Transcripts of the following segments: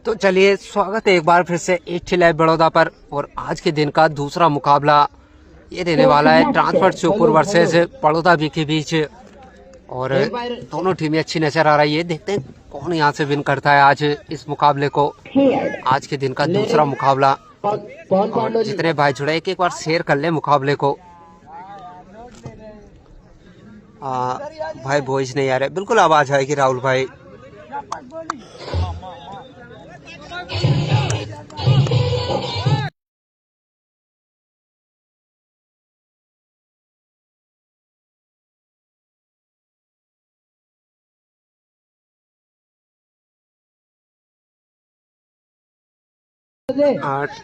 तो चलिए स्वागत है एक बार फिर से एक लाइव बड़ौदा पर। और आज के दिन का दूसरा मुकाबला ये रहने वाला है ट्रांसफर श्योपुर वर्सेस बड़ौदा के बीच। और दोनों टीमें अच्छी नजर आ रही है। देखते हैं कौन यहाँ से विन करता है आज इस मुकाबले को। आज के दिन का दूसरा मुकाबला। और जितने भाई जुड़े एक बार शेयर कर ले मुकाबले को। भाई वॉइस नहीं आ रहा, बिल्कुल आवाज आएगी राहुल भाई।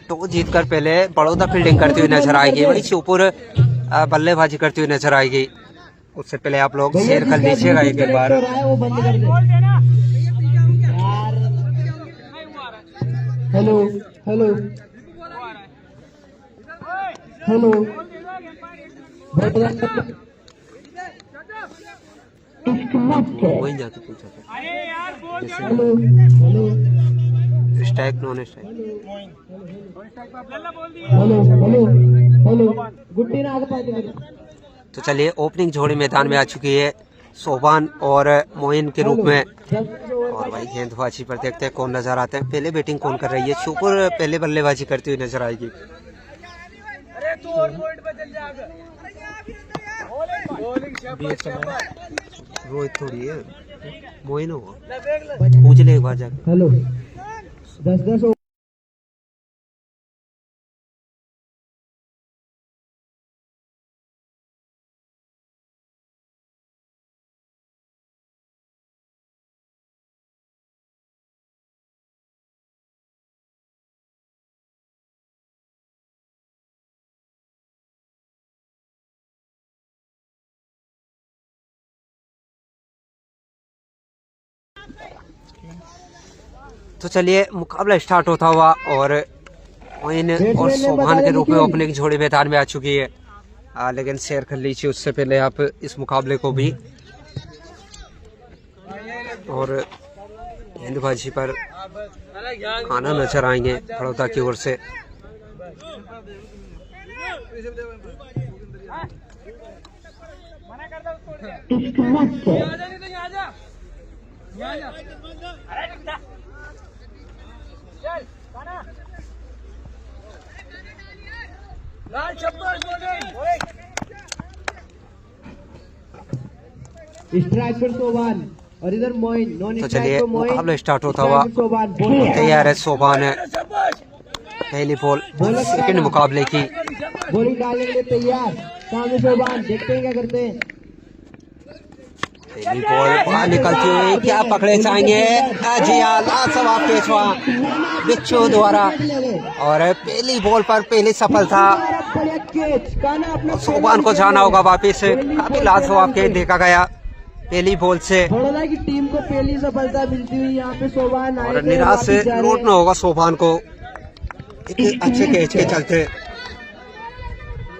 टॉस जीतकर पहले बड़ौदा फील्डिंग करती हुई नजर आएगी, वही श्योपुर बल्लेबाजी करती हुई नजर आएगी। उससे पहले आप लोग शेयर कर लीजिएगा एक बार। हेलो हेलो हेलो वही जाके पूछा था hello hello strike non strike. Hello hello hello गुड्डी ना आगे पाते मेरे। तो चलिए ओपनिंग जोड़ी मैदान में आ चुकी है सोबान और मोइन के रूप में। और भाई गेंदबाजी पर देखते हैं कौन नजर आते हैं। पहले बैटिंग कौन कर रही है? श्योपुर पहले बल्लेबाजी करती हुई नजर आएगी। रोहित थोड़ी है, मोइन होगा, पूछ ले एक बार जाके। हेलो 10-10 तो चलिए मुकाबला स्टार्ट होता हुआ। और मोइन और सोभान के रूप में ओपनिंग जोड़ी मैदान में आ चुकी है। लेकिन शेयर कर लीजिए उससे पहले आप इस मुकाबले को भी। और गेंदबाजी पर खाना नजर आएंगे बड़ौदा की ओर से। स्ट्राइक पर सोबान और इधर मोइन नॉन तो स्ट्राइक चलिए पर मोइन। मुकाबला स्टार्ट होता हुआ। तैयार है सोबान है, पहली बॉल सेकंड मुकाबले की। बॉलिंग डालने के लिए तैयार सामने सोबान, देखते हैं क्या करते हैं। पहली बॉल बाहर निकलती हुई, क्या पकड़े जाएंगे जी हाँ, लाजवाब पेशवा बिच्छू द्वारा। और पहली बॉल पर पहली सफलता। सोबान को जाना होगा वापिस। काफी लाजवाब कैच देखा गया पहली बॉल से। बड़ौदा की टीम को पहली सफलता मिलती हुई यहाँ पे सोबान और निराश से लौटना होगा सोबान को एक अच्छे कैच के चलते।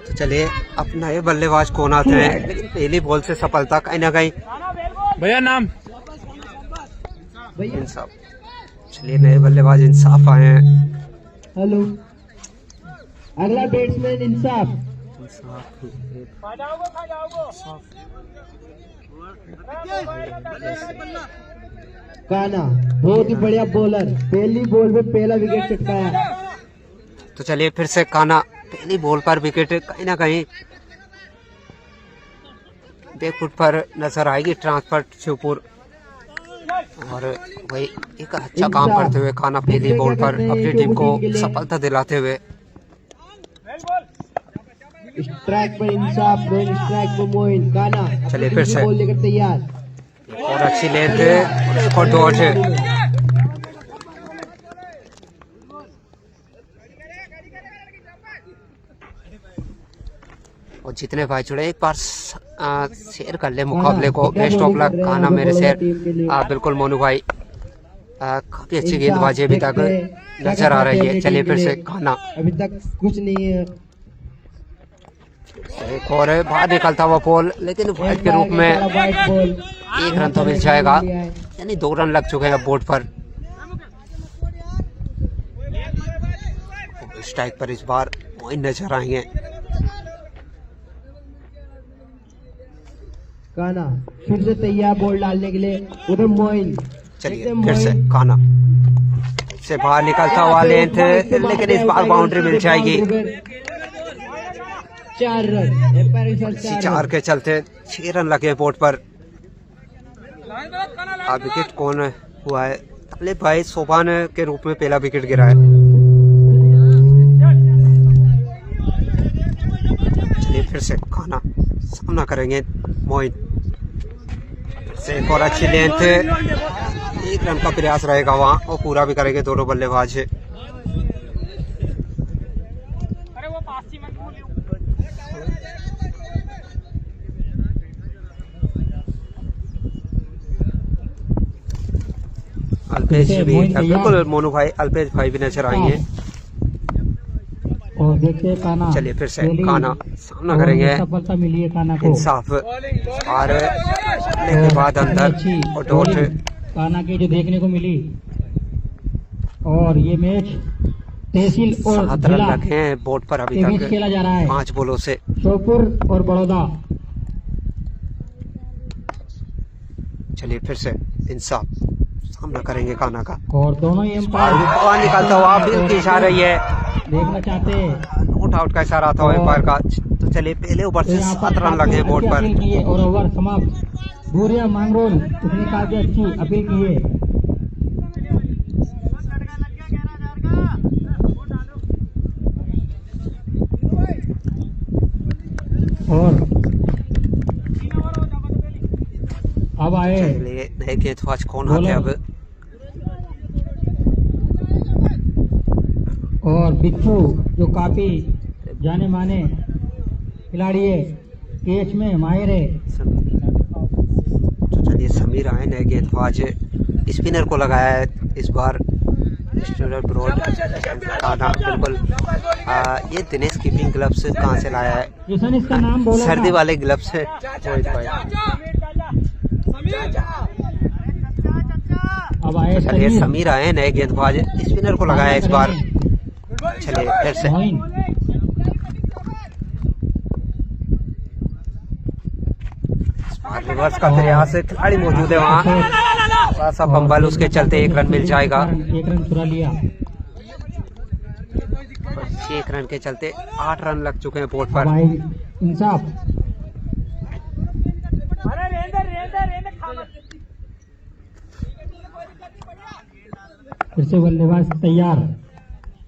तो चलिए अपना ये बल्लेबाज कौन आते हैं, लेकिन पहली बॉल से सफलता कहीं ना कहीं। भैया नाम इंसाफ। चलिए नए बल्लेबाज इंसाफ आए हैं। हेलो अगला बैट्समैन इंसाफ। काना बहुत ही बढ़िया बॉलर, पहली बॉल पे पहला विकेट चटकाया। तो चलिए फिर से काना पहली बॉल पर विकेट कहीं ना कहीं बैकफुट पर नजर आएगी ट्रांसफर श्योपुर। और वही एक अच्छा काम करते हुए काना पहली बॉल पर अपनी टीम को सफलता दिलाते हुए। स्ट्राइक पर इंसाफ, नॉन स्ट्राइक पर मोइन। काना चलिए फिर से बॉल लेकर तैयार। और अच्छी लेंथ है और डॉट है। और जितने भाई जुड़े एक बार शेयर कर ले मुकाबले को। बेस्ट ऑफ लक काना मेरे शेयर। बिल्कुल मोनू भाई, काफी अच्छी गेंदबाजी अभी तक नजर आ रही है। चलिए फिर से काना, अभी तक कुछ नहीं है। एक और बाहर निकलता हुआ बॉल, लेकिन वाइड के रूप में एक रन तो मिल जाएगा, यानी 2 रन लग चुके हैं बोर्ड पर। स्ट्राइक पर इस बार मोइन नजर आएंगे। काना फिर से तैयार बॉल डालने के लिए, उधर मोइन। चलिए फिर से काना से बाहर निकलता हुआ लेंथ, लेकिन इस बार बाउंड्री मिल जाएगी। 4 रन। इसी 4 के चलते 6 रन लगे बोर्ड पर। अब विकेट कौन हुआ है? तालिब भाई सोबान के रूप में पहला विकेट गिरा है। चलिए फिर से खाना सामना करेंगे मोइन। फिर से एक और अच्छी लेंथ, 1 रन का प्रयास रहेगा वहां और पूरा भी करेंगे दोनों बल्लेबाज। अल्पेश भी, बिल्कुल मोनू भाई, अल्पेश भाई भी नजर आएंगे। और देखिए काना, चलिए फिर से काना सामना करेंगे। सफलता मिली है काना को। इंसाफ और के बाद अंदर और डॉट काना की जो देखने को मिली। और ये मैच तहसील और 7 रन लगे हैं बोर्ड पर अभी तक खेला जा रहा है 5 बॉलों से। श्योपुर और बड़ौदा। चलिए फिर से इंसाफ सामना करेंगे काना का। और दोनों ही एम्पायर बाहर निकलता हुआ बिल की इशारा ये देखना चाहते हैं, नॉट आउट का इशारा था एम्पायर का। तो चलिए पहले ओवर से 7 रन लगे बोर्ड पर। किए और ओवर समाप्त। भूरिया मांगरोल उसने काफी अच्छी अपील की है। और अब आए चलिए नए गेंदबाज कौन आते हैं अब? और बिच्छू जो काफी जाने माने खिलाड़ी है, कैच में माहिर है। तो चलिए समीर आए नए गेंदबाज, स्पिनर को लगाया है इस बार ब्रॉड काना। बिल्कुल ये दिनेश कीपिंग ग्लव्स कहाँ से लाया है? इसका नाम बोला सर्दी वाले ग्लव्स है। अब आए चलिए समीर आए नए गेंदबाज, स्पिनर को लगाया इस बार। चलिए फिर से रिवर्स का प्रयास, खिलाड़ी मौजूद है वहाँ, थोड़ा सा फंबल, उसके चलते 1 रन मिल जाएगा। 1 रन चुरा लिया। 1 रन के चलते 8 रन लग चुके हैं बोर्ड पर। इंसाफ फिर से बल्लेबाज तैयार,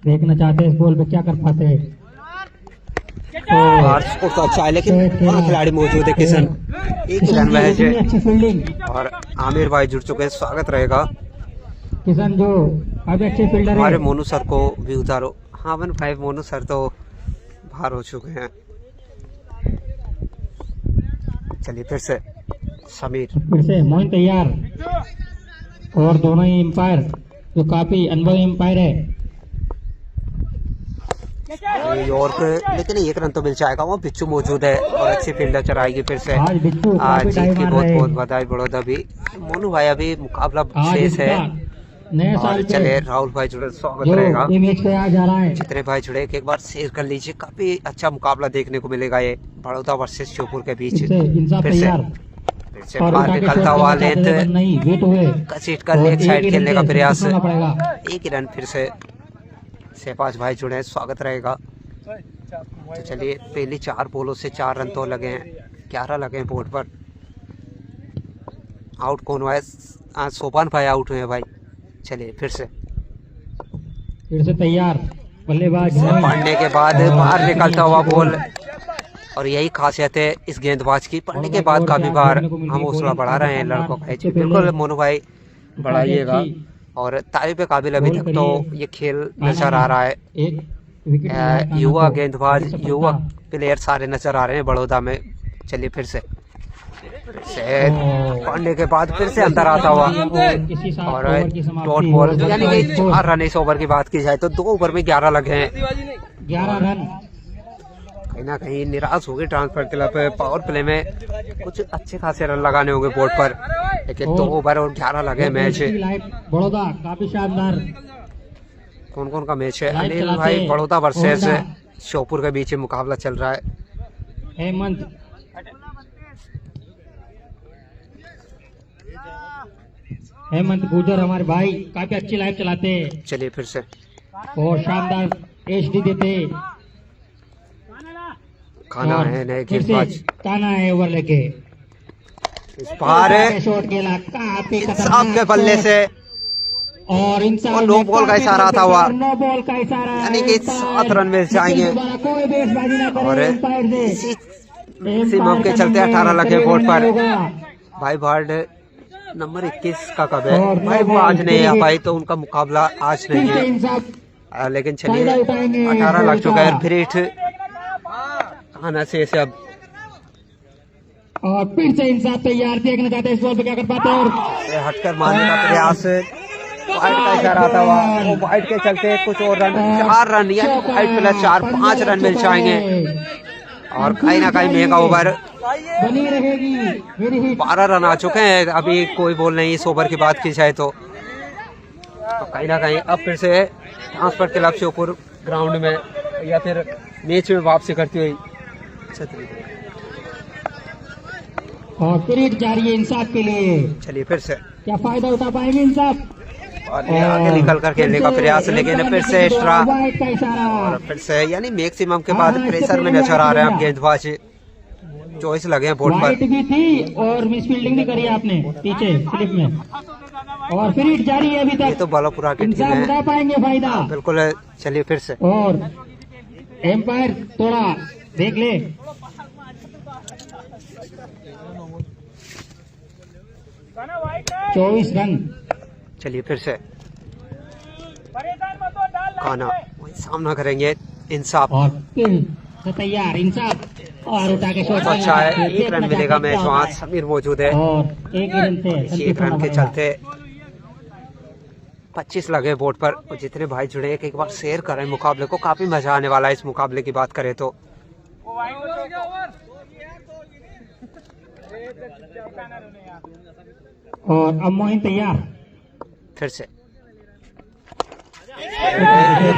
देखना चाहते हैं इस बॉल पे क्या कर पाते हैं। तो अच्छा है लेकिन वहाँ खिलाड़ी मौजूद है किशन, 1 रन महज है। अच्छी फील्डिंग और आमिर भाई जुड़ चुके हैं, स्वागत रहेगा। किशन जो काफी अच्छे फील्डर है। हमारे मोनू सर को भी उतारो। हाँ 1-5 मोनू सर तो बाहर हो चुके हैं। चलिए फिर से समीर, फिर से मोइन तैयार। और दोनों ही एम्पायर जो काफी अनुभवी एम्पायर है। यॉर्क, लेकिन 1 रन तो मिल जाएगा। वहाँ बिच्छू मौजूद है और अच्छी फील्डर चलाएगी फिर से। आज बिच्छू काफी जीत की बहुत बहुत बधाई बड़ौदा भी। मोनू भाई अभी मुकाबला शेष है। नए साल पे चले राहुल भाई जुड़े, स्वागत रहेगा। ये मैच पे आ जा रहा है। जितने भाई जुड़े एक बार शेयर कर लीजिए, काफी अच्छा मुकाबला देखने को मिलेगा ये बड़ौदा वर्सेस श्योपुर के बीच। फिर से बाहर निकलता हुआ लेंथ, कसीट कर लेग साइड खेलने का प्रयास, 1 ही रन। फिर से शहबाज भाई जुड़े, स्वागत रहेगा। तो चलिए पहली 4 बॉलों से 4 रन तो लगे हैं, 11 लगे हैं बोर्ड पर। आउट कौन हुआ है? सोपान भाई आउट हुए हैं भाई। चलिए फिर से तैयार बल्लेबाज पढ़ने के बाद बाहर निकलता हुआ बॉल। और यही खासियत है इस गेंदबाज की, पढ़ने के बाद काफी बार हम हौसला बढ़ा रहे हैं लड़कों का। बिल्कुल मोनू भाई बढ़ाइएगा। और तारीफ काबिल अभी तक तो ये खेल नजर आ रहा है। युवा गेंदबाज, युवा प्लेयर सारे नजर आ रहे हैं बड़ौदा में। चलिए फिर से पढ़ने के बाद फिर से अंदर आता हुआ और डॉट बॉल, यानी कि 4 रन इस ओवर की बात की जाए तो 2 ओवर में 11 लगे हैं। 11 रन कहीं ना कहीं निराश हो गए ट्रांसफर क्लब। पावर प्ले में कुछ अच्छे खासे रन लगाने होंगे बोर्ड पर, लेकिन 2 ओवर और 11 लगे मैच। बड़ौदा काफी शानदार कौन कौन का मैच है? लाइव अनिल चलाते भाई बड़ौदा वर्सेस होंडा। श्योपुर के बीच मुकाबला चल रहा है। हेमंत गुजर हमारे भाई काफी अच्छी लाइव चलाते हैं चलिए फिर से और शानदार एचडी देते। खाना और है नए फिर से गेंदबाज। काना है ओवर लेके इस बार शॉट खेला काफी इंसाफ के बल्ले से और इंसाफ और नो बॉल का इशारा था हुआ, नो बॉल का इशारा यानी कि 7 रन मिल जाएंगे कोई बेसबाजी ना करे और एम्पायर से। इसी मैक्सिमम के चलते 18 लगे बोर्ड पर। भाई बर्ड नंबर 21 का कब है? और भाई वो आज नहीं है भाई, तो उनका मुकाबला आज फिर नहीं से है। इंसाफ लेकिन चलिए फायदा उठाएंगे 18 लग चुका है। का। फिर खाना से अब और फिर से इंसाफ तैयार देखना चाहते हैं इस बॉल पे क्या कर पाते हैं। और हटकर मारने का प्रयास, वाइट का इशारा था हुआ, वो वाइट के चलते कुछ और रन, 4 रन यानी वाइट प्लस 4, 5 रन मिल जाएंगे। और कहीं ना कहीं मेगा ओवर बनी रहेगी मेरी हिट। 12 रन आ चुके हैं, अभी कोई बॉल नहीं इस ओवर की बात की जाए तो कहीं ना कहीं अब फिर से ट्रांसफर क्लब श्योपुर ग्राउंड में या फिर मैच में वापसी करती हुई। और फिर हिट जारी है इंसाफ के लिए। चलिए फिर से क्या फायदा उठा पाएंगे इंसाफ? और ये आगे निकल कर खेलने का प्रयास, लेकिन फिर से एक्स्ट्रा वाइट का इशारा। और फिर से यानी मैक्सिमम के बाद प्रेशर में नजर आ रहे हैं अब गेंदबाज। चॉइस लगे हैं बोर्ड वाइट पर। भी थी और मिस फील्डिंग भी करी आपने पीछे स्लिप में। और फिर हिट जारी है अभी ये तक। तो बालापुरा की टीम इंसाफ है, उठा पाएंगे फायदा। बिल्कुल। चलिए फिर से और एम्पायर थोड़ा देख ले। चौबीस रन। चलिए फिर से खाना वही सामना करेंगे इंसाफ। और फिर से तैयार इंसाफ और उठा के शॉट। तो अच्छा है, 1 रन मिलेगा मैच वहाँ समीर मौजूद है और एक रन से इसी 1 रन के चलते 25 लगे बोर्ड पर। और जितने भाई जुड़े एक बार शेयर करें मुकाबले को, काफी मजा आने वाला है इस मुकाबले की बात करें तो। और अब मोइन तैयार। फिर से एक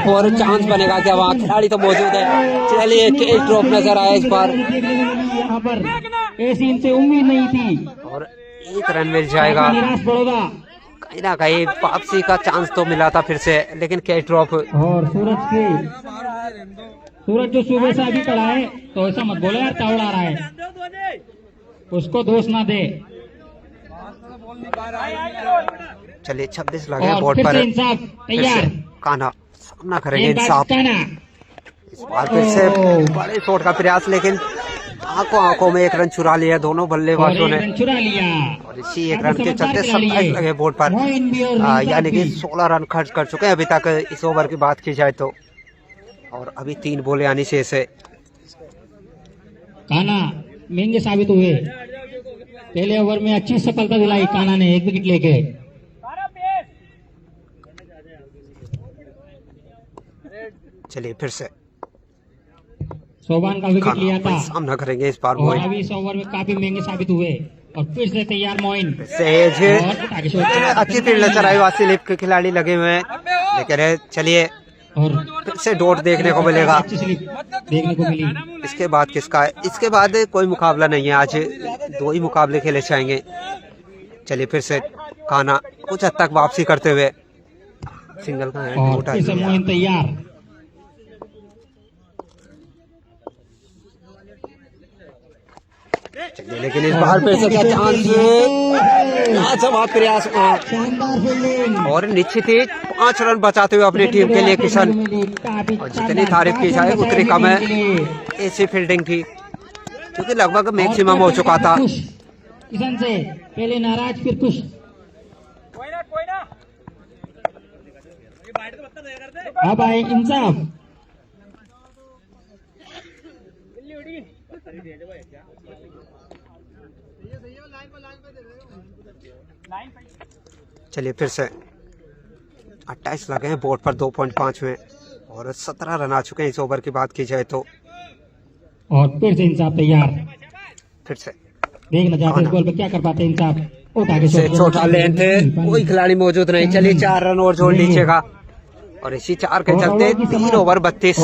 और चांस बनेगा क्या? वहाँ खिलाड़ी तो मौजूद है। चलिए केज ड्रॉप नजर आया इस बार यहाँ पर ऐसी इनसे उम्मीद नहीं थी। और 1 रन मिल जाएगा। निराश बड़ौदा। कहीं ना कहीं वापसी का चांस तो मिला था फिर से, लेकिन कैच ड्रॉप। और सूरज जो सुबह से अभी खड़ा है तो ऐसा मत बोलो यार, तावड़ आ रहा है, उसको दोष ना दे। चलिए 26 लगे और बोर्ड फिर पर। से इंसाफ फिर से तैयार। कान्हा सामना करेंगे गेंदबाज इंसाफ। कान्हा। इस बार फिर से बड़े शॉट का प्रयास, लेकिन आंखों में 1 रन चुरा लिया दोनों और बल्लेबाजों एक ने। रन चुरा लिया। और इसी 1 रन के चलते 27 लगे बोर्ड पर। मोइन भी और यानी कि इंसाफ भी। 16 रन खर्च कर चुके हैं अभी तक इस ओवर की बात की जाए तो। और अभी 3 बॉलें आनी शेष है। कान्हा महंगे साबित हुए। पहले ओवर में अच्छी सफलता दिलाई कान्हा ने 1 विकेट लेके। चलिए फिर से सोबान का विकेट लिया था सामना करेंगे इस बार और मोइन। अभी इस ओवर में काफी महंगे साबित हुए। और फिर से तैयार मोइन। सेज और आगे शॉट। अच्छी फील्ड नजर आई, वासी लिप के खिलाड़ी लगे हुए हैं, लेकिन चलिए और फिर से डॉट देखने को मिलेगा। अच्छी स्लिप देखने को मिली। इसके बाद किसका है? इसके बाद कोई मुकाबला नहीं है, आज 2 ही मुकाबले खेले जाएंगे। चलिए फिर से कान्हा कुछ हद तक वापसी करते हुए सिंगल का हैंड और उठा फिर से लिया। मोइन तैयार। चलिए लेकिन इस बार फिर से क्या चांस, जवाब प्रयास शानदार फील्डिंग। और निश्चित ही 5 रन बचाते हुए अपनी टीम के लिए किशन। और जितनी तारीफ की जाए उतनी कम है, ऐसी फील्डिंग थी क्योंकि लगभग मैक्सिमम हो चुका था। किशन से पहले नाराज फिर खुश। अब आए इंसाफ। चलिए फिर से 28 लगे हैं बोर्ड पर 2.5 में और 17 रन आ चुके हैं इस ओवर की बात की जाए तो। और फिर से इंसाफ तैयार। फिर से देखना चाहते हैं इस बॉल पे क्या कर पाते हैं इंसाफ। उठा के से छोटा लेंथ है, कोई खिलाड़ी मौजूद नहीं। चलिए 4 रन और जोड़ लीजिएगा। और इसी 4 के चलते 3 ओवर 32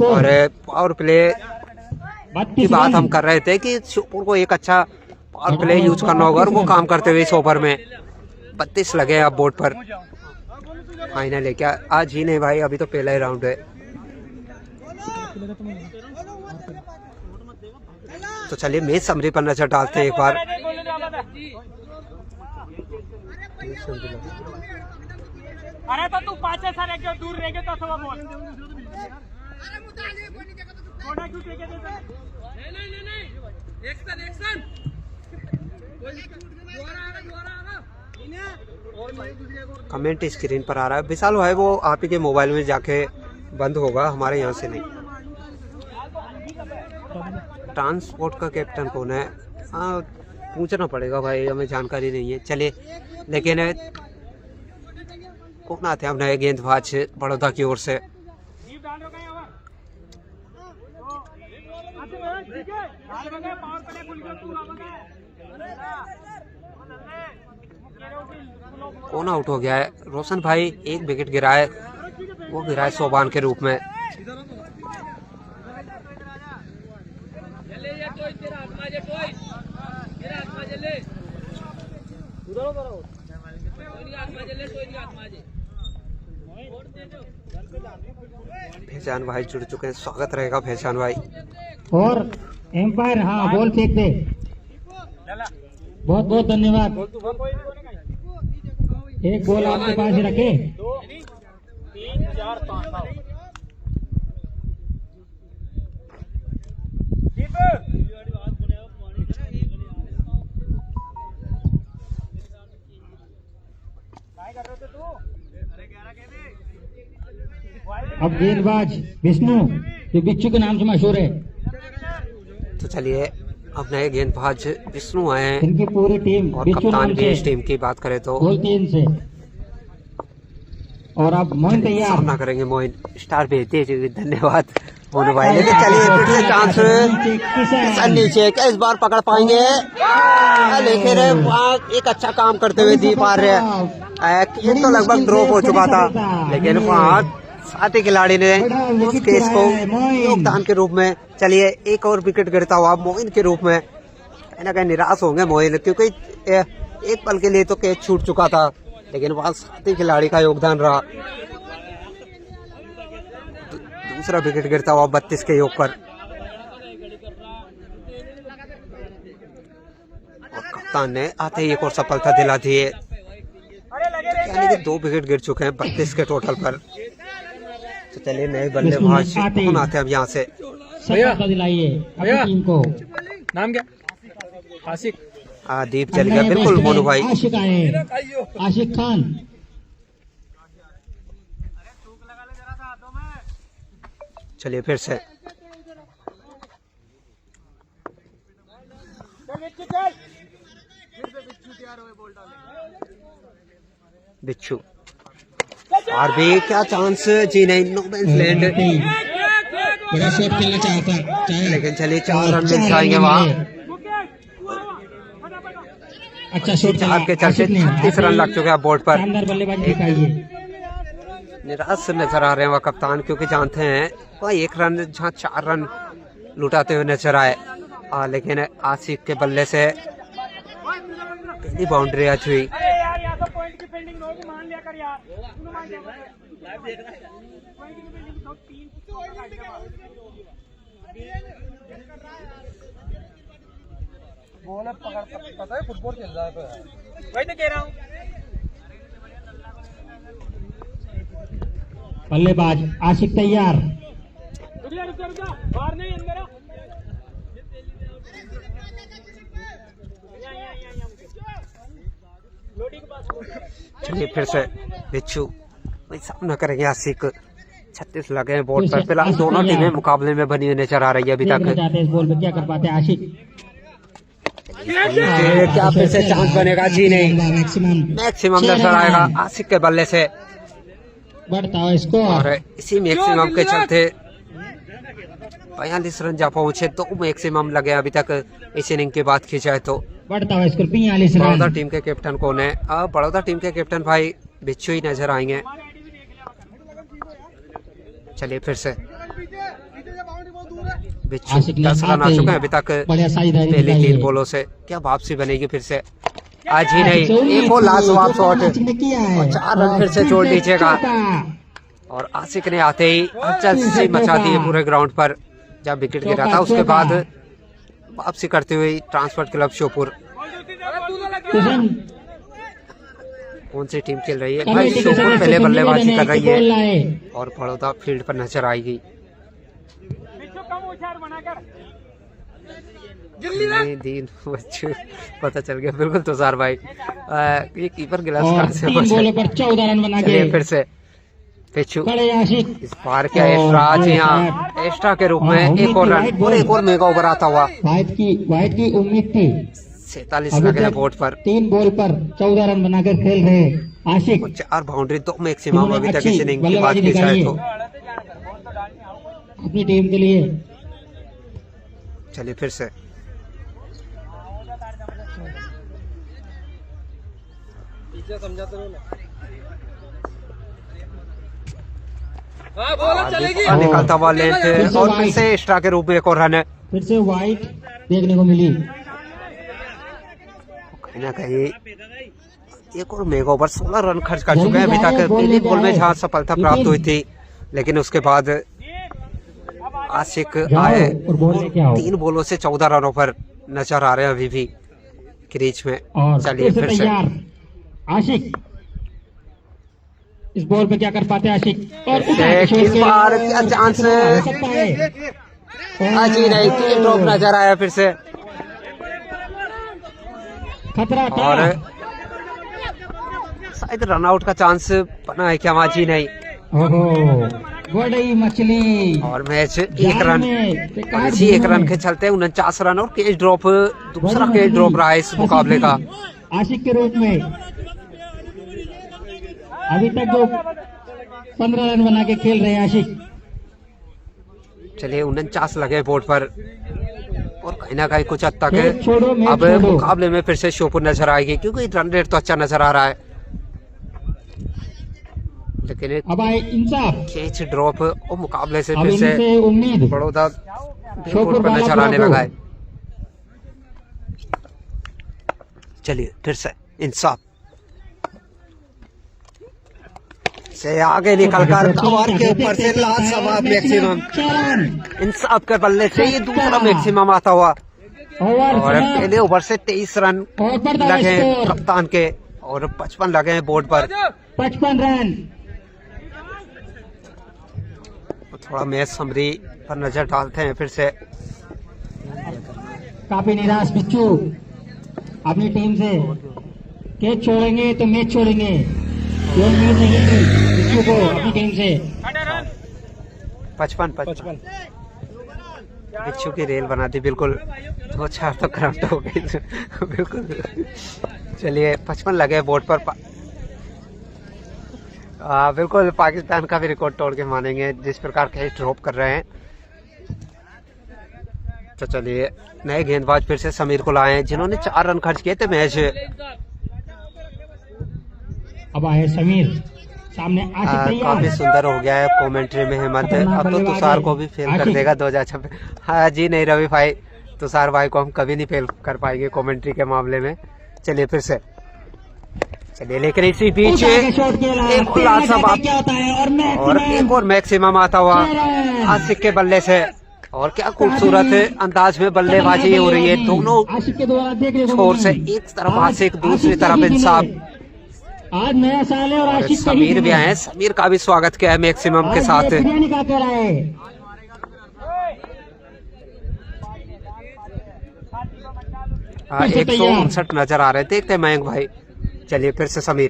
और पावर प्ले की बात हम कर रहे थे कि श्योपुर को एक अच्छा पावर प्ले यूज करना होगा और वो काम करते हुए इस ओवर में 32 लगे अब बोर्ड पर। फाइनल है क्या? आज ही नहीं भाई, अभी तो पहला ही राउंड है। तो चलिए मैच समरी पर नजर डालते हैं एक बार। अरे तो तू पाचे सारे क्यों दूर रह गए तो सब बोल। थोड़ा क्यों टेके देता? नहीं एक्शन कमेंट स्क्रीन पर आ रहा है विशाल भाई, वो आप ही के मोबाइल में जाके बंद होगा, हमारे यहाँ से नहीं। ट्रांसपोर्ट का कैप्टन कौन है? हाँ पूछना पड़ेगा भाई, हमें जानकारी नहीं है। चलिए लेकिन कौन आते हैं अब नए गेंदबाज बड़ौदा की ओर से? कौन आउट हो गया है? रोशन भाई एक विकेट गिरा है, वो गिरा है सोबान के रूप में। पहचान भाई जुड़ चुके हैं, स्वागत रहेगा पहचान भाई। और एम्पायर हाँ बॉल फेंक दे। बहुत बहुत धन्यवाद। एक बॉल आपके पास ही रखे। 2 3 4 5 अब गेंदबाज विष्णु जो बिच्छू के नाम से मशहूर है। तो चलिए अब नए गेंदबाज विष्णु आए हैं इनकी पूरी टीम और बिच्छू कप्तान नाम भी इस से टीम की बात करें तो गोल 3 से। और अब मोहन तैयार सामना करेंगे मोइन। स्टार भेजते हैं, धन्यवाद मोनू भाई। लेकिन चलिए फिर से चांस नीचे क्या इस बार पकड़ पाएंगे? लेकिन वहाँ एक अच्छा काम करते हुए दीप आ रहे हैं। ये तो लगभग ड्रॉप हो चुका था, लेकिन वहाँ साथी खिलाड़ी ने उस केस को योगदान के रूप में, चलिए एक और विकेट गिरता हुआ मोइन के रूप में कहीं ना कहीं निराश होंगे मोइन, क्योंकि एक पल के लिए तो कैच छूट चुका था, लेकिन वहाँ साथी खिलाड़ी का योगदान रहा। दूसरा विकेट गिरता हुआ 32 के योग पर और कप्तान ने आते ही एक और सफलता दिला दी है, यानी कि 2 विकेट गिर चुके हैं 32 के टोटल पर। तो चलिए नए बल्लेबाज कौन आते हैं अब यहाँ से? सफलता दिलाइए अपनी टीम को। नाम क्या? आशिक। दीप चल गया बिल्कुल मोनू भाई। आशिक आए, आशिक खान। चलिए फिर से बिच्छू और भी क्या चांस जी नहीं, नो मैंस लैंड। बड़ा शॉट खेलना चाहता है, लेकिन चलिए 4 रन मिल जाएंगे वहाँ। अच्छा शॉट 4 के चलते 36 रन लग चुके हैं बोर्ड पर। शानदार बल्लेबाजी दिखाइए। निराश नजर आ रहे हैं वह कप्तान, क्योंकि जानते हैं वह 1 रन जहाँ 4 रन लुटाते हुए नजर आए। लेकिन आसिफ के बल्ले से पहली बाउंड्री आज हुई। पता है फुटबॉल खेल रहा है, वही तो कह रहा हूँ। बल्लेबाज आशिक तैयार। बाहर नहीं अंदर। चलिए फिर से बिच्छू वही सामना करेंगे आशिक। 36 लगे हैं बोर्ड पर। फिलहाल दोनों टीमें मुकाबले में बनी हुई नजर आ रही है अभी तक। इस बॉल पे क्या कर पाते आशिक? क्या फिर से चांस बनेगा? जी नहीं, मैक्सिमम नजर आएगा आशिक के बल्ले से। बढ़ता है स्कोर और इसी मैक्सिमम के चलते 42 रन जा पहुंचे। 2 मैक्सिमम लगे अभी तक इस इनिंग के बाद खींचा है तो। बढ़ता है स्कोर 45 बड़ौदा रन। टीम के कैप्टन कौन है? बड़ौदा टीम के कैप्टन भाई बिच्छू ही नजर आएंगे। चलिए फिर से बिच्छू आशिक ने 10 रन आ आते चुके हैं अभी तक बढ़िया साझेदारी पहले दिखाई 3 है। बॉलों से। क्या वापसी बनेगी फिर से? आज ही नहीं, एक और लाजवाब शॉट आशिक ने किया है और 4 रन फिर से जोड़ लीजिएगा। और आशिक ने आते ही हलचल सी मचा दी है पूरे ग्राउंड पर जब विकेट गिरा था। उसके बाद वापसी करते हुए ट्रांसपोर्ट क्लब श्योपुर। कौन सी टीम खेल रही है भाई? श्योपुर पहले बल्लेबाजी कर रही है और बड़ौदा फील्ड पर नजर आएगी। दिन बच्चों पता चल गया बिल्कुल तुषार भाई। ये कीपर गिलास कहाँ से 3 बॉलों पर 14 रन बना के चलिए फिर से पिछू बड़े आशिक इस बार क्या एक्स्ट्रा जी हाँ, एक्स्ट्रा के रूप में एक और रन और एक और मेगा ओवर आता हुआ। वाइट की उम्मीद थी। 47 लगे हैं बोर्ड पर। 3 बॉल पर 14 रन बनाकर खेल रहे आशिक। 4 बाउंड्री 2 मैक्सिमम अभी तक अच्छी इस इनिंग की बात बल्लेबाजी की जाए दिखाई तो। अपनी टीम के लिए चलिए फिर से निकलता हुआ लेंथ और फिर से एक्स्ट्रा के रूप में एक और रन है। फिर से वाइट देखने को मिली। कहीं ना कहीं एक और मेगा ओवर 16 रन खर्च कर चुके हैं अभी तक। पहले बॉल में जहां सफलता प्राप्त हुई थी लेकिन उसके बाद आशिक आए 3 बॉलों से 14 रनों पर नजर आ रहे हैं अभी भी क्रीज में। चलिए फिर से आशिक इस बॉल पे क्या कर पाते हैं आशिक? और इस बार क्या चांस जी नहीं, 3 ड्रॉप नजर आया फिर से। खतरा था और शायद रन आउट का चांस बना है क्या? जी नहीं। ओहो बड़ी मछली और मैच 1 रन और इसी 1 रन के चलते 49 रन और कैच ड्रॉप दूसरा कैच ड्रॉप रहा है इस मुकाबले का। आशिक के रूप में अभी तक जो 15 रन बना के खेल रहे हैं आशिक। चलिए 49 लगे बोर्ड पर और कहीं ना कहीं कुछ हद तक मैच छोड़ो, मैच अब छोड़ो। मुकाबले में फिर से श्योपुर नजर आएगी क्योंकि रन रेट तो अच्छा नजर आ रहा है लेकिन अब आए इंसाफ। कैच ड्रॉप और मुकाबले से अब फिर इनसे से उम्मीद बड़ौदा श्योपुर बोर्ड पर वाला नजर आने ब्रावो। लगा है। चलिए फिर से इंसाफ से आगे निकलकर कवर के ऊपर से लास्ट समाप्त मैक्सिमम इंसाफ के बल्ले से ये दूसरा मैक्सिमम आता हुआ। और पहले ओवर से 23 रन लगे कप्तान के और 55 लगे हैं बोर्ड पर। 55 रन। थोड़ा मैच समरी पर नजर डालते हैं फिर से। काफी निराश बिच्छू अपनी टीम से। कैच छोड़ेंगे तो मैच छोड़ेंगे, ये उम्मीद नहीं थी बिच्छू को अपनी टीम से। 55 बिच्छू की रेल बना दी बिल्कुल। 2-4 तो करंट हो गई बिल्कुल। चलिए 55 लगे बोर्ड पर। बिल्कुल पाकिस्तान का भी रिकॉर्ड तोड़ के मानेंगे जिस प्रकार कैच ड्रॉप कर रहे हैं। तो चलिए नए गेंदबाज फिर से समीर को लाए हैं जिन्होंने 4 रन खर्च किए थे मैच। अब आए समीर सामने काफी सुंदर हो गया है कमेंट्री में हेमंत। अब तो तुषार को भी फेल कर देगा 2026। हाँ जी नहीं रवि भाई, तुषार भाई को हम कभी नहीं फेल कर पाएंगे कमेंट्री के मामले में। चलिए फिर से चलिए लेकिन इसी बीच एक और लाजवाब और एक और मैक्सिमम आता हुआ आशिक के बल्ले से। और क्या खूबसूरत अंदाज में बल्लेबाजी हो रही है दोनों छोर से, एक तरफ आशिक दूसरी तरफ इंसाफ। आज नया साल है और आशिक समीर भी आए हैं, समीर का भी स्वागत किया है मैक्सिमम के साथ। 159 नजर आ रहे, देखते हैं मयंक भाई। चलिए फिर से समीर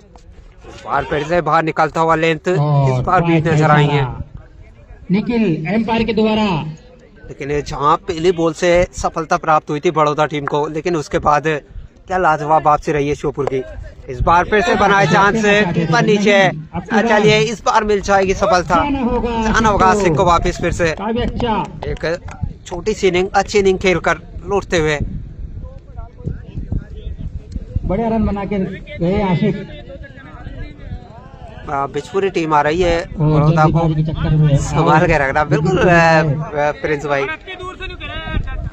बार फिर से बाहर निकलता हुआ लेंथ इस बार भी नजर आई है निखिल एम्पायर के द्वारा। लेकिन जहां पहली बॉल से सफलता प्राप्त हुई थी बड़ौदा टीम को, लेकिन उसके बाद क्या लाजवाब वापसी रही है श्योपुर की। इस बार फिर से बनाए चांस कीपर नीचे है। चलिए इस बार मिल जाएगी सफलता, जाना होगा आशिक को वापस फिर से एक छोटी सी इनिंग, अच्छी इनिंग खेल कर लौटते हुए। बढ़िया रन बना के गए आशिक। बिजपुरी टीम आ रही है और बड़ौदा को जल्दीबाजी के चक्कर में संभाल के रखना बिल्कुल प्रिंस भाई। इतनी दूर से नहीं करे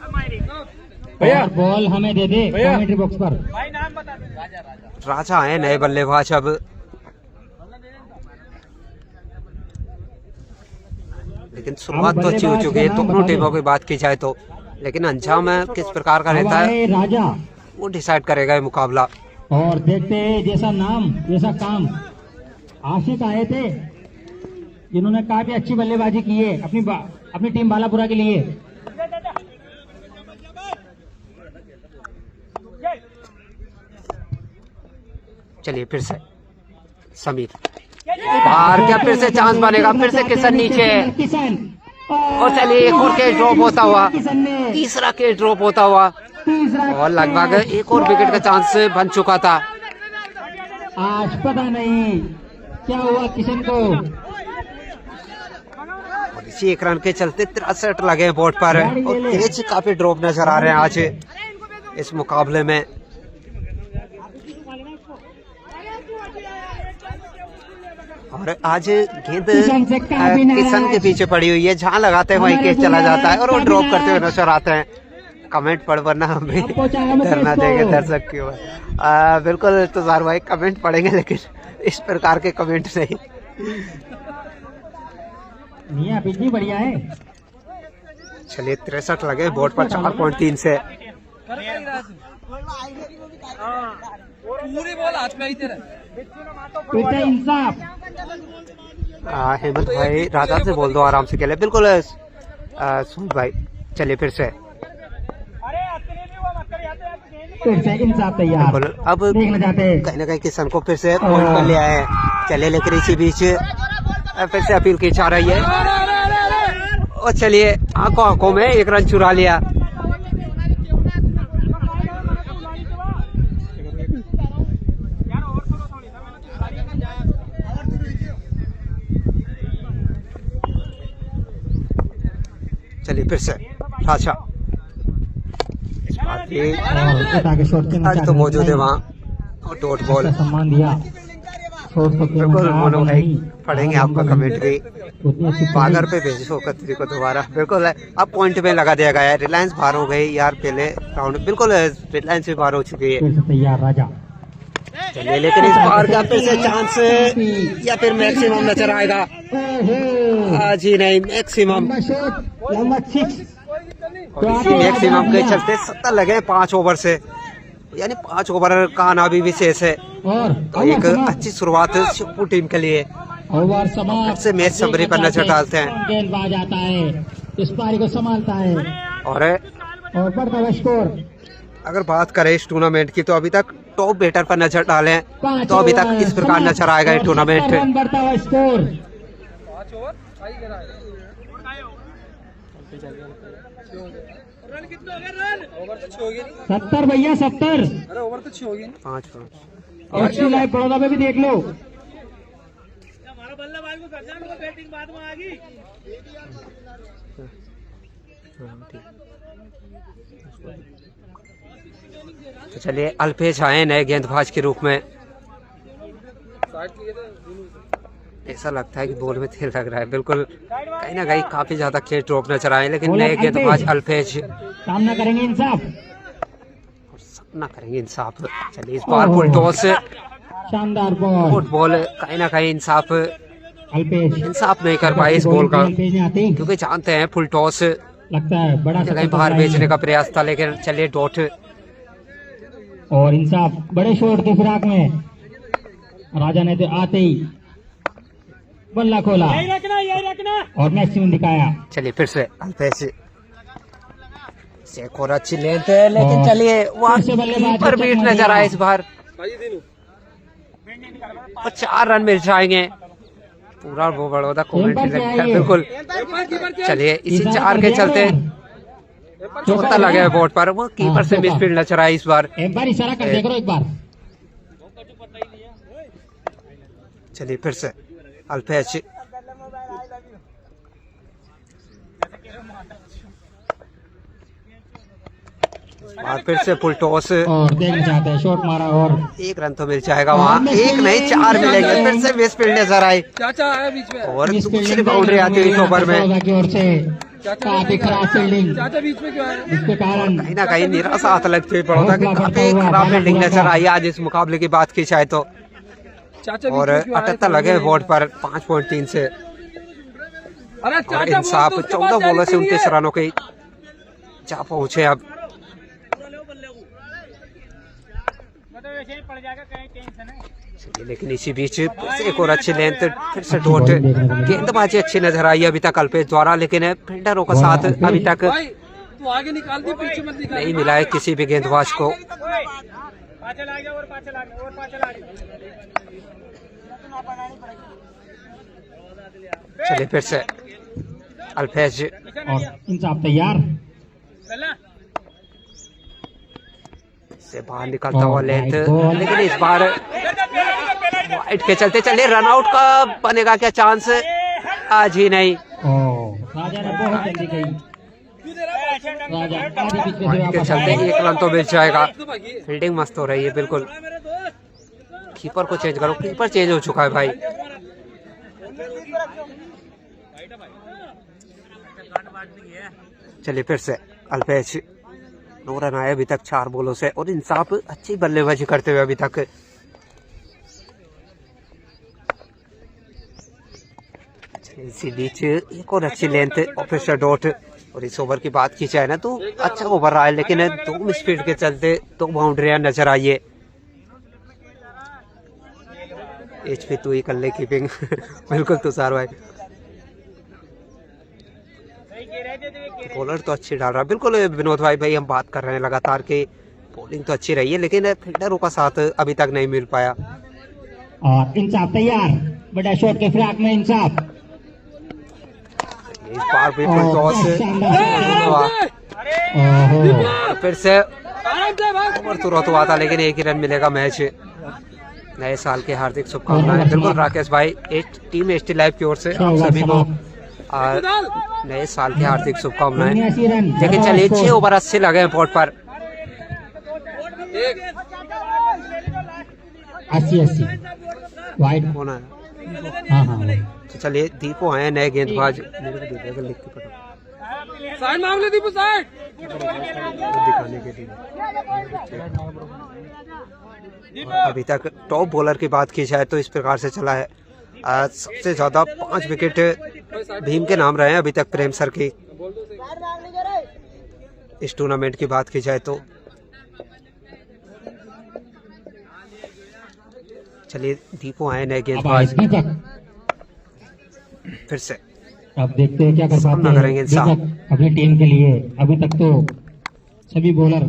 हमारी और बॉल हमें दे दे कमेंट्री बॉक्स पर। भाई नाम बता दे। राजा है नए बल्लेबाज अब, लेकिन शुरुआत तो अच्छी हो चुकी है दोनों टीमों की बात की जाए तो, लेकिन अंजाम किस प्रकार का रहता है राजा वो डिसाइड करेगा ये मुकाबला। और देखते हैं जैसा नाम जैसा काम आशिक आए थे जिन्होंने काफी अच्छी बल्लेबाजी की है अपनी टीम बालापुरा के लिए। चलिए फिर से समीर बाहर, क्या फिर से चांस बनेगा, फिर से किशन नीचे किशन और चलिए एक और कैच ड्रॉप होता हुआ, किशन ने तीसरा कैच ड्रॉप होता हुआ तीसरा और लगभग एक और विकेट का चांस बन चुका था। आज पता नहीं क्या हुआ किशन को। और इसी एक रन के चलते 63 लगे बोर्ड पर और कैच काफी ड्रॉप नजर आ रहे हैं आज इस मुकाबले में। और आज गेंद किशन के पीछे पड़ी हुई है, जहां लगाते हैं वहीं कैच चला जाता है और वो ड्रॉप करते हुए नजर आते हैं। कमेंट पढ़ वरना हमें करना देंगे दर्शक की ओर। बिल्कुल तुषार भाई कमेंट पढ़ेंगे लेकिन इस प्रकार के कमेंट नहीं। मियां बिजली बढ़िया है। चलिए 63 लगे बोर्ड पर 4.3 से। पूरी बॉल हाथ में ही तेरा बेटा इंसाफ। हेमंत भाई राजा से बोल दो आराम से खेले। बिल्कुल सुन भाई चलिए फिर से अरे अतरे भी वो मत कर यार फिर से इंसाफ तैयार। बिल्कुल अब देखना चाहते हैं कहीं ना कहीं किशन को फिर से पॉइंट पर ले आए। चलिए लेकिन इसी बीच फिर से अपील की जा रही है और चलिए आंखों आंखों में एक रन चुरा लिया। चलिए फिर से राजा इस बात की आज तो मौजूद है वहाँ और डॉट बॉल। सम्मान दिया बिल्कुल मोनो भाई पढ़ेंगे आपका कमेंट भी पागर पे भेजो कतरी को दोबारा। बिल्कुल अब पॉइंट में लगा दिया गया है। रिलायंस बाहर हो गई यार पहले राउंड, बिल्कुल रिलायंस भी बाहर हो चुकी है। तैयार राजा। चलिए लेकिन इस बार का फिर से चांस या फिर मैक्सिमम नजर आएगा। आज ही नहीं मैक्सिमम, और इसी मैक्सिमम के चलते 70 लगे 5 ओवर से, यानी 5 ओवर का आना भी विशेष है। तो एक अच्छी शुरुआत शिवपुर टीम के लिए। ओवर समाप्त से मैच समरी पर नजर डालते हैं। गेंदबाज आता है इस पारी को संभालता है और बढ़ता हुआ स्कोर। अगर बात करें इस टूर्नामेंट की तो अभी तक टॉप बैटर पर नजर डालें तो अभी तक इस प्रकार नजर आएगा ये टूर्नामेंट। बढ़ता हुआ स्कोर 70 भैया 70। अरे ओवर तो 6 हो गए 5 लाइव बड़ौदा में भी देख लो। हमारा बल्लेबाज को करना है, बैटिंग बाद में आ गई। तो चलिए अल्पेश आए नए गेंदबाज के रूप में। ऐसा लगता है कि बॉल में तेल लग रहा है। बिल्कुल कहीं ना कहीं काफी ज्यादा खेल ड्रॉप नजर आए, लेकिन नए गेंदबाज अल्पेश सामना करेंगे इंसाफ। सामना करेंगे इंसाफ। चलिए इस बार फुल टॉस शानदार बॉल। फुटबॉल कहीं ना कहीं इंसाफ अल्पेश नहीं कर पाए इस बॉल का, अल्पेश ने आते ही क्योंकि जानते हैं फुल टॉस लगता है बड़ा कहीं बाहर भेजने का प्रयास था, लेकिन चलिए डॉट और इंसाफ बड़े शॉट के फिराक में राजा ने तो आते ही बल्ला खोला यही रखना और मैक्सिमम दिखाया। चलिए फिर से अल्पेश से एक और अच्छी लेंथ है, लेकिन चलिए वहाँ कीपर बीट नजर आए इस बार और 4 रन मिल जाएंगे। पूरा वो बड़ौदा कमेंट लगता है। बिल्कुल चलिए इसी 4 के चलते चौथा लगे है बोर्ड पर, वो कीपर से मिसफील्ड नजर आई इस बार। एम्पायर इशारा कर दिया करो एक बार। चलिए फिर से अल्पेश और फिर से फुल टॉस, और देखना चाहते हैं शॉट मारा और 1 रन तो मिल जाएगा वहाँ, 1 नहीं 4 मिलेंगे। फिर से मिस फील्ड नजर आई चाचा आया बीच में, और मिस दूसरी फील्डिंग बाउंड्री आती है इस ओवर में। बड़ौदा की ओर से काफी खराब फील्डिंग, चाचा बीच में क्यों आया? जिसके कारण कहीं ना कहीं निराशा हाथ लगती है बड़ौदा की, काफी खराब फील्डिंग नजर आई आज इस मुकाबले की बात की जाए तो। चाचा और 78 लगे बोर्ड पर 5.3 से, अरे और चाचा इंसाफ बोल तो, 14 बॉलों से 29 रनों के जा पहुंचे अब। लेकिन इसी बीच फिर से एक और अच्छी लेंथ, फिर से डॉट, गेंदबाजी अच्छी नजर आई अभी तक अल्पेश द्वारा, लेकिन फील्डरों का साथ अभी तक भाई तू आगे निकाल दी, पीछे मत निकाल। नहीं मिला है किसी भी गेंदबाज को। चलिए फिर से अल्पेश, और इंसाफ तैयार से बाहर निकलता हुआ लेंथ, लेकिन इस बार वाइड के चलते चले रनआउट का बनेगा क्या चांस? आज ही नहीं, राजा ने बहुत जल्दी गई, राजा आधी पिच में से वाइड के वापस चलते आए। 1 रन तो मिल जाएगा। फील्डिंग मस्त हो रही है बिल्कुल। कीपर को चेंज करो, कीपर चेंज हो चुका है भाई। चलिए फिर से अल्पेश, 9 रन आए अभी तक 4 बॉलों से, और इंसाफ अच्छी बल्लेबाजी करते हुए अभी तक। इसी बीच एक और अच्छी लेंथ, ऑफिसर डॉट, और इस ओवर की बात की जाए ना तो अच्छा ओवर रहा है, लेकिन 2 मिसफील्ड के चलते 2 बाउंड्रियां नजर आई है। HP तू ही कर ले कीपिंग बिल्कुल तुषार भाई, बॉलर तो अच्छी डाल रहा है बिल्कुल विनोद भाई। हम बात कर रहे हैं लगातार कि बॉलिंग तो अच्छी रही है, लेकिन फील्डरों का साथ अभी तक नहीं मिल पाया। और इंसाफ तैयार, बड़ा शॉट के फिराक में इंसाफ, इस बार भी फुल टॉस, फिर से ओवर तुरंत हुआ था, लेकिन 1 ही रन मिलेगा मैच। नए साल की हार्दिक शुभकामनाएं बिल्कुल राकेश भाई, टीम एसटी लाइव की ओर से आप सभी को नए साल की हार्दिक शुभकामनाएं। 79 रन। लेकिन चलिए 6 ओवर 80 लगे हैं बोर्ड पर। 80 वाइड, कौन है? हाँ तो चलिए दीपू आए नए गेंदबाज, मेरे को दे देगा लिख के पता साइड मामले दीपू साइड दिखाने के लिए। अभी तक टॉप बॉलर की बात की जाए तो इस प्रकार से चला है। सबसे ज्यादा 5 विकेट भीम के नाम रहे हैं अभी तक प्रेम सर की इस टूर्नामेंट की बात की जाए तो। चलिए दीपू आए नए गेंदबाज, फिर से अब देखते हैं क्या कर सामना पाते करेंगे हैं इंसाफ। दीपक अपनी टीम के लिए। अभी तक तो सभी बॉलर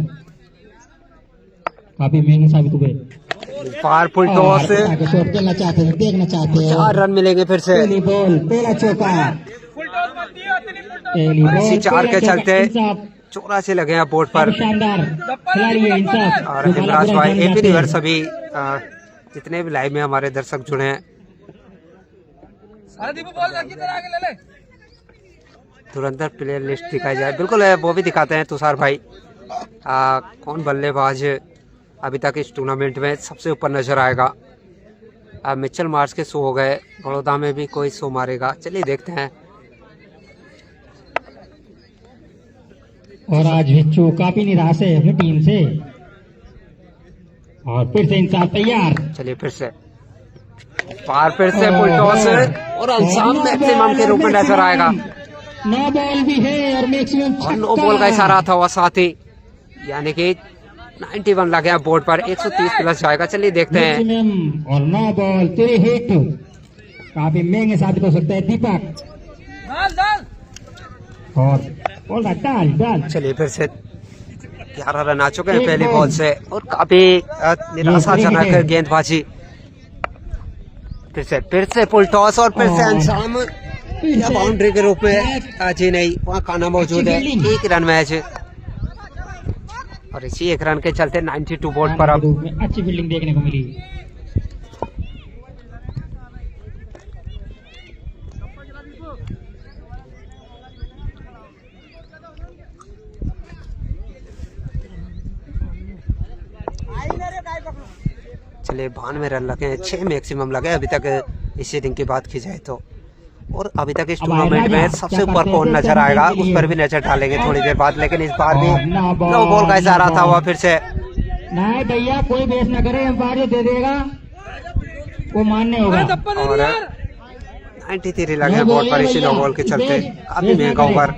काफी महंगे साबित हुए। पावरफुल टॉस, शॉट खेलना चाहते हैं, देखना चाहते हैं। 4 रन मिलेंगे फिर से। पहली बॉल, पहला चौका, पहली बॉल, 4 के पहला चलते चौका, इंसाफ। 84 लगे हैं बोर्ड पर। शानदार खिलाड़ी है इंसाफ। और हिमराज भाई, एपी रिवर, सभी जितने भी लाइव में हमारे दर्शक जुड़े हैं, अरे दीपू बॉल रखी तेरा आगे ले ले। तुरंत प्लेयर लिस्ट दिखाई जाए, बिल्कुल वो भी दिखाते हैं तुषार भाई। कौन बल्लेबाज अभी तक इस टूर्नामेंट में सबसे ऊपर नजर आएगा। मिचेल मार्श के शो हो गए, बड़ौदा में भी कोई शो मारेगा। चलिए देखते हैं। और आज विच्चू काफी निराश है अपनी टीम से। और फिर से इंसाफ तैयार। चलिए फिर से फिर से फुल टॉस, और अंसाफ मैक्सिमम के रूप में नजर आएगा। 9 बॉल भी है और मैक्सिमम और 9 बॉल का इशारा था, वह साथ ही यानी कि 91 लगे बोर्ड पर, 130 प्लस जाएगा। चलिए देखते हैं। मैक्सिमम और 9 बॉल 3 हिट काफी महंगे साबित हो सकते हैं दीपक। डाल डाल और बॉल डाल डाल। चलिए फिर से 11 रन आ चुके हैं पहली बॉल से, और काफी निराशाजनक गेंदबाजी। फिर से फुल टॉस, और फिर से अंजाम बाउंड्री के रूप में आज ही नहीं, वहाँ खाना मौजूद है। 1 रन मैच, और इसी 1 रन के चलते 92 बोर्ड पर अब। अच्छी फील्डिंग देखने को मिली। चलिए 92 रन लगे हैं, 6 मैक्सिमम लगे अभी तक इस इनिंग की बात की जाए तो। और अभी तक इस टूर्नामेंट में सबसे ऊपर कौन नजर आएगा उस पर भी नजर डालेंगे थोड़ी देर बाद। लेकिन इस बार भी नो बॉल का इशारा था हुआ फिर से। नहीं भैया कोई बेस न करे, एम्पायर जो दे देगा वो मान्य होगा। और 93 लगे बॉल पर इसी नो बॉल के चलते, काफी महंगा ओवर।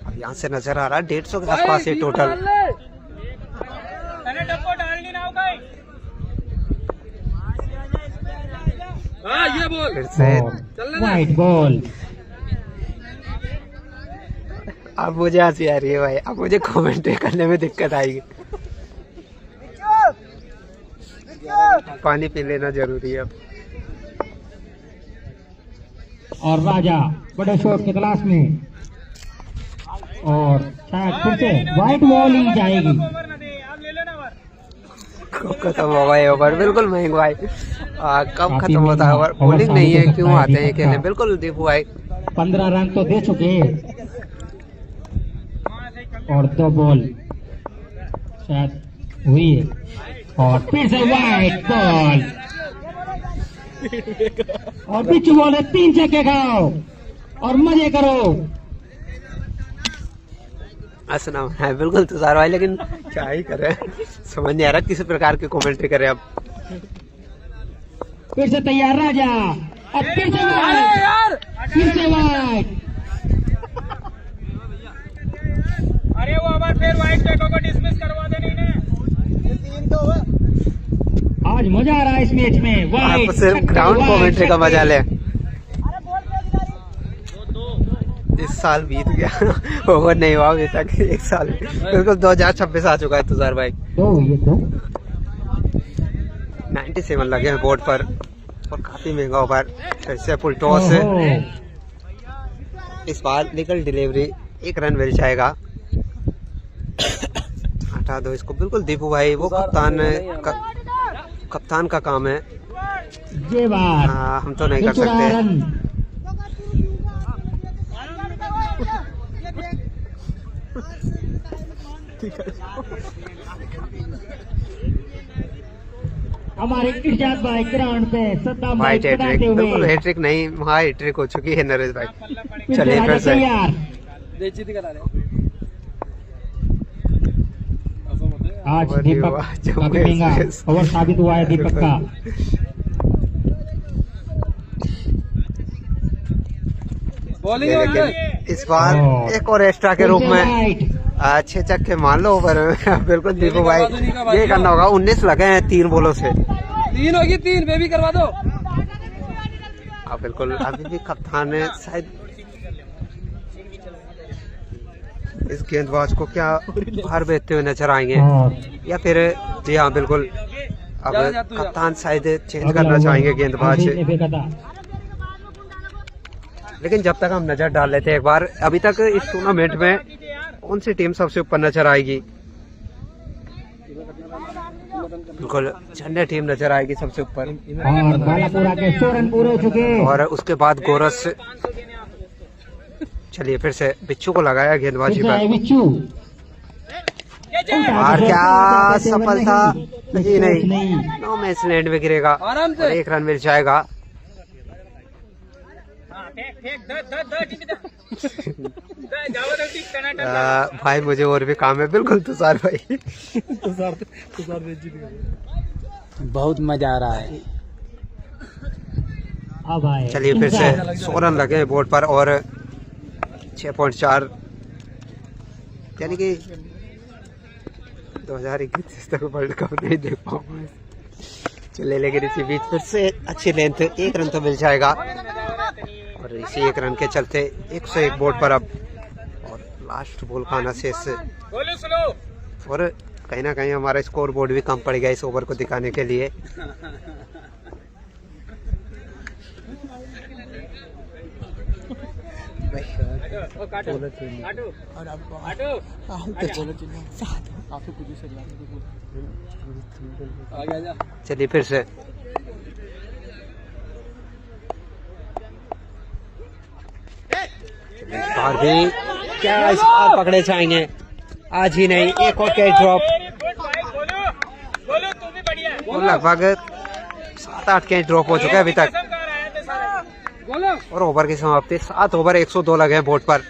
अब यहाँ से नजर आ रहा है 150 के आसपास ये टोटल। फिर से वाइट बॉल। अब मुझे हंसी आ रही है भाई, अब मुझे कमेंट्री करने में दिक्कत आएगी। पानी पी लेना जरूरी है अब। और राजा बड़े शॉट की तलाश में, और शायद फिर से व्हाइट बॉल ही जाएगी। कब खत्म होगा ये ओवर, बिल्कुल महंगा भाई। कब खत्म होता है ओवर, बॉलिंग नहीं है क्यों आते हैं खेलने, बिल्कुल दीपू भाई। 15 रन तो दे चुके और 2 बॉल शायद हुई है, और फिर से व्हाइट बॉल और पिच बॉल है। 3 छक्के खाओ और मजे करो। असना है बिल्कुल तुषार भाई, लेकिन क्या ही करे, समझ नहीं आ रहा किसी प्रकार की कमेंट्री करे अब। फिर से तैयार राजा, अब फिर से वाइट, फिर से वाइट। अरे वो अमर फिर वाइट चेक को डिसमिस करवा देने इन्हें। आज मजा आ रहा है इस मैच में। आप सिर्फ ग्राउंड कमेंट्री का मजा ले। इस साल बीत गया, ओवर नहीं हुआ अभी तक, 1 साल बिल्कुल 2026 आ चुका है तुषार भाई। 97 लगे हैं बोर्ड पर और काफी महंगा ओवर। फिर से फुल टॉस, इस बार लीगल डिलीवरी, 1 रन मिल जाएगा। हटा दो इसको, बिल्कुल दीपू भाई वो कप्तान का काम है, हम तो नहीं कर सकते। हमारे इर्शाद भाई ग्राउंड पे सद्दाम भाई वाइट हैट्रिक, बिल्कुल हैट्रिक नहीं, वहाँ हैट्रिक हो चुकी है नरेश भाई। चलिए फिर से आज दीपक काफी महंगा ओवर साबित हुआ है दीपक का। लेकिन इस बार एक और एक्स्ट्रा के रूप में 6 छक्के मान लो ओवर में। बिल्कुल दीपू भाई ये करना होगा, 19 लगे हैं 3 बॉलों से। 3 होगी, 3 बेबी करवा दो। बिल्कुल अभी भी कप्तान है, शायद इस गेंदबाज को क्या बाहर भेजते हुए नजर आएंगे या फिर जी हाँ बिल्कुल अब कप्तान शायद चेंज करना चाहेंगे गेंदबाज। लेकिन जब तक हम नजर डाल लेते हैं एक बार, अभी तक इस टूर्नामेंट में कौन सी टीम सबसे ऊपर नजर आएगी? बिल्कुल चंडे टीम नजर आएगी सबसे ऊपर, और उसके बाद गोरस। चलिए फिर से बिच्छू को लगाया गेंदबाजी पर, और क्या सफलता नहीं, नो मैच लैंड में गिरेगा और 1 रन मिल जाएगा। भाई मुझे और भी काम है, बिल्कुल तुषार भाई। बहुत मजा आ रहा है। चलिए फिर से 100 रन लगे हैं बोर्ड पर और 6.4, यानी कि 2021 तक वर्ल्ड कप नहीं देख पाऊंगा। चलिए लेकिन इसी बीच फिर से अच्छी लेंथ, 1 रन तो मिल जाएगा, और इसी 1 रन के चलते 101 बोर्ड पर अब, और लास्ट बॉल का आना शेष, और कहीं ना कहीं हमारा स्कोर बोर्ड भी कम पड़ गया इस ओवर को दिखाने के लिए। चलिए फिर से इस बार भी क्या इस बार पकड़े जाएंगे, आज ही नहीं, एक और कैच ड्रॉप वेरी गुड भाई, बोलो बोलो, तू भी बढ़िया है। और लगभग 7-8 कैच ड्रॉप हो चुके हैं अभी तक। कसम खा रहा है ते सारे। बोलो और ओवर की समाप्ति 7 ओवर 102 लगे हैं बोर्ड पर।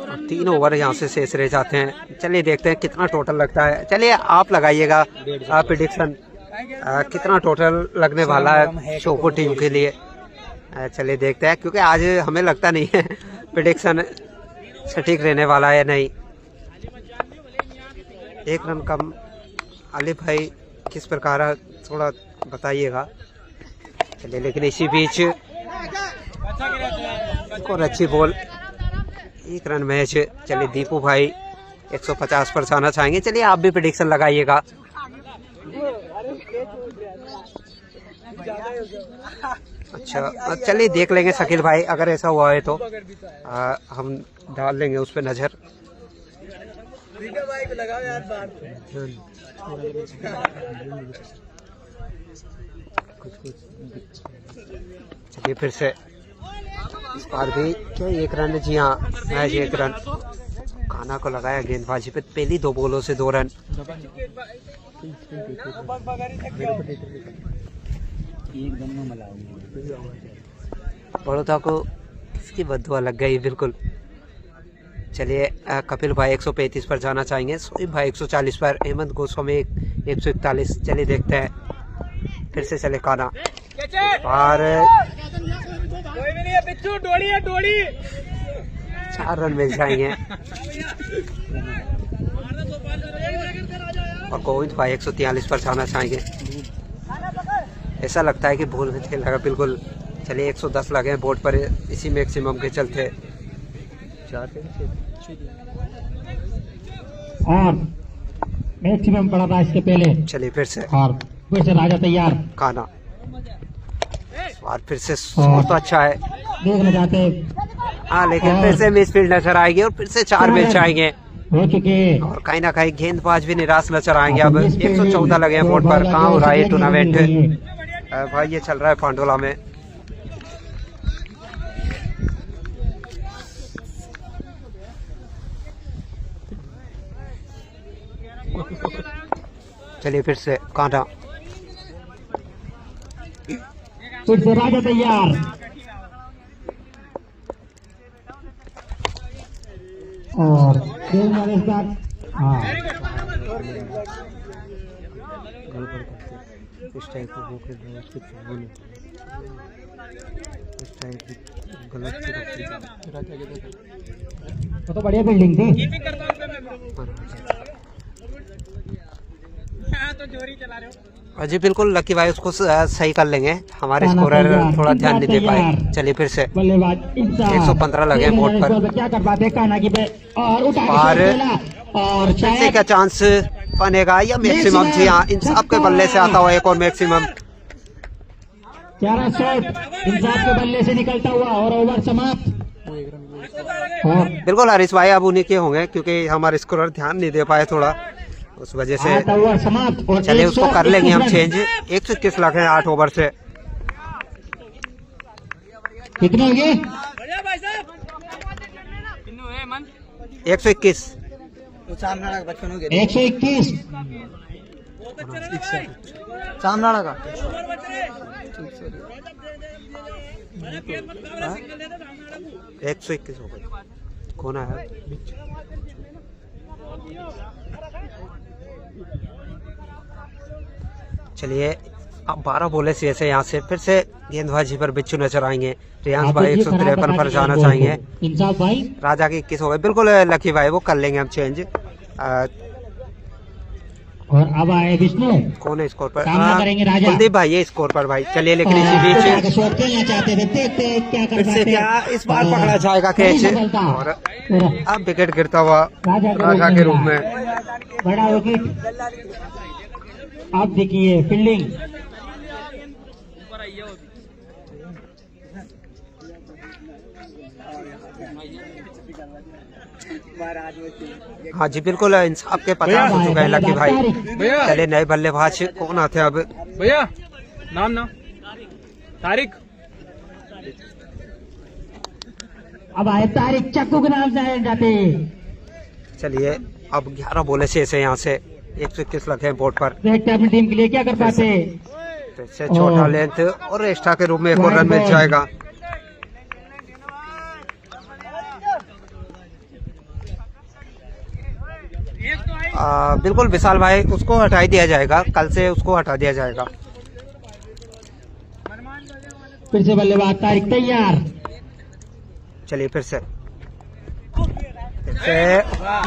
अब 3 ओवर यहाँ से शेष रह जाते हैं। चलिए देखते हैं कितना टोटल लगता है। चलिए आप लगाइएगा प्रिडिक्शन, कितना टोटल लगने वाला है शोपुर टीम के लिए। चलिए देखते हैं, क्योंकि आज हमें लगता नहीं है प्रिडिक्शन सटीक रहने वाला है नहीं। 1 रन कम। आलिफ भाई किस प्रकार है थोड़ा बताइएगा। चलिए लेकिन इसी बीच और अच्छी बॉल, 1 रन मैच। चलिए दीपू भाई 150 पर जाना चाहेंगे। चलिए आप भी प्रेडिक्शन लगाइएगा। अच्छा चलिए देख लेंगे शकील भाई, अगर ऐसा हुआ है तो हम डाल लेंगे उस पर नजर। चलिए फिर से इस बार भी क्या 1 रन, जी हाँ मैच 1 रन। खाना को लगाया गेंदबाजी पे, पहली 2 बॉलों से 2 रन। बड़ौदा को किसकी बद्दुआ लग गई बिल्कुल। चलिए कपिल भाई 135 पर जाना चाहेंगे, सोइब भाई 140 पर, अहमद गोस्वामी 141। चलिए देखते हैं फिर से चले खाना और कोई भी नहीं है, बिच्छू डोली है डोली। 4 रन मिल जाएंगे। और गोविंद भाई 143 पर जाना चाहेंगे। ऐसा लगता है कि भूल में थे लगा बिल्कुल। चलिए 110 लगे हैं बोर्ड पर, इसी मैक्सिमम के चलते। और मैक्सिमम पड़ा था इसके पहले। चलिए फिर से राजा तैयार। खाना और फिर से स्कोर तो अच्छा है, देखना चाहते हाँ, लेकिन फिर से मिस फील्ड नजर आएगी और फिर से 4 मिल जाएंगे। हो चुके और कहीं ना कहीं गेंदबाज भी निराश नजर आएंगे। अब 114 लगे हैं बोर्ड पर। कहाँ हो रहा है टूर्नामेंट भाई? ये चल रहा है पांडोला में। चलिए फिर से कांटा, फिर से राजा तैयार। और हाँ इस टाइप को तो बढ़िया बिल्डिंग थी। कीपिंग करता हूं उसमें मैं। हाँ, तो जोरी चला रहे हो। जी बिल्कुल, लकी भाई उसको सही कर लेंगे। हमारे स्कोरर थोड़ा ध्यान नहीं दे पाए। चलिए फिर से 115 लगे बोर्ड पर। क्या कर पाते काना की और फिर से क्या चांस बनेगा या मैक्सिमम? जी हाँ, इंसाफ के बल्ले से आता हुआ एक और मैक्सिमम। प्यारा शॉट इंसाफ के बल्ले से निकलता हुआ और ओवर समाप्त। बिल्कुल हरीश भाई अब उन्हीं के होंगे, क्योंकि हमारे स्कोरर ध्यान नहीं दे पाए थोड़ा, उस वजह से। चलिए उसको कर लेंगे हम चेंज। 121 लाख है 8 ओवर से। कितने हो गए? 121 121 सामनाड़ा का 121 हो गया। कौन है? चलिए अब 12 बोले से ऐसे यहाँ से फिर से गेंदबाजी पर बिच्छू नजर आएंगे। रियांश भाई 153 पर जाना चाहेंगे। इंसाफ भाई राजा की 21 हो गए। बिल्कुल लकी भाई वो कर लेंगे हम चेंज। और अब आए विष्णु। कौन है स्कोर पर? सामना करेंगे राजा। कुलदीप भाई ये स्कोर पर भाई। चलिए लेकिन इसी बीच खेलना चाहते थे, देखते क्या कर फिर से क्या इस बार पकड़ा जाएगा कैच और अब विकेट गिरता हुआ राजा के रूप में। बड़ा विकेट। अब देखिए फील्डिंग। हाँ जी बिल्कुल, इंसाफ के 50 हो चुका है लकी भाई। भैया चले नए बल्लेबाज कौन आते हैं अब। भैया नाम ना तारिक। अब आए तारिक चक्कू के नाम से आए जाते। चलिए अब 11 बोले से यहाँ से 121 लगे हैं बोर्ड पर। देखते हैं अपनी टीम के लिए क्या कर पाते। फिर से छोटा लेंथ और एक्स्ट्रा के रूप में एक और रन मिल जाएगा। बिल्कुल विशाल भाई, उसको हटा दिया जाएगा, कल से उसको हटा दिया जाएगा। फिर से बल्लेबाज तारिक तैयार। चलिए फिर से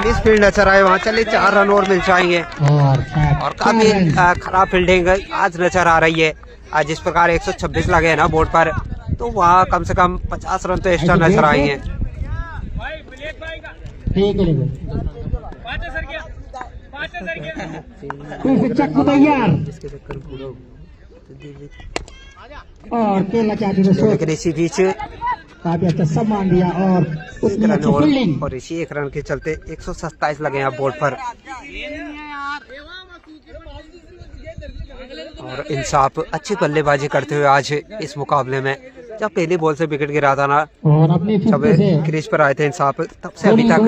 मिस फील्ड नजर आए वहाँ। चलिए 4 रन और मिल जाएंगे। और काफी खराब फील्डिंग आज नजर आ रही है। आज जिस प्रकार 126 लगे हैं ना बोर्ड पर, तो वहाँ कम से कम 50 रन तो एक्स्ट्रा नजर आएंगे। ठीक है फिर से चक्कू तैयार। और खेलना चाहते थे लेकिन इसी बीच काफी अच्छा सम्मान दिया और एक रन और इसी एक रन के चलते 127 लगे हैं बोर्ड पर। और इंसाफ अच्छी बल्लेबाजी करते हुए आज इस मुकाबले में, जब पहली बॉल से विकेट गिरा था ना, और अपनी जब क्रीज पर आए थे इंसाफ, तब से अभी तक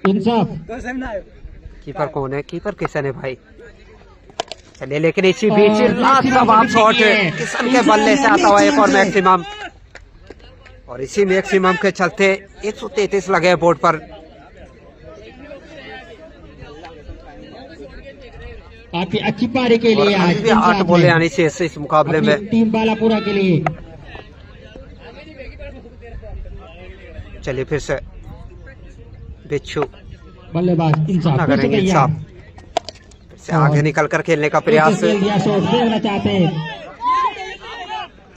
इंसाफ। कीपर कौन है? कीपर किशन है भाई। चलिए लेकिन इसी बीच लास्ट जवाब शॉट किशन के बल्ले से आता हुआ एक और मैक्सिमम, और इसी मैक्सिमम के चलते 133 लगे हैं बोर्ड पर। काफी अच्छी पारी के लिए आज भी 8 बॉलें आनी चाहिए इस मुकाबले में। टीम बालापुरा के लिए। चलिए फिर से बिच्छू बल्लेबाज इंसाफ ना करेंगे। इंसाफ फिर से आगे निकल कर खेलने का प्रयास। चाहते हैं।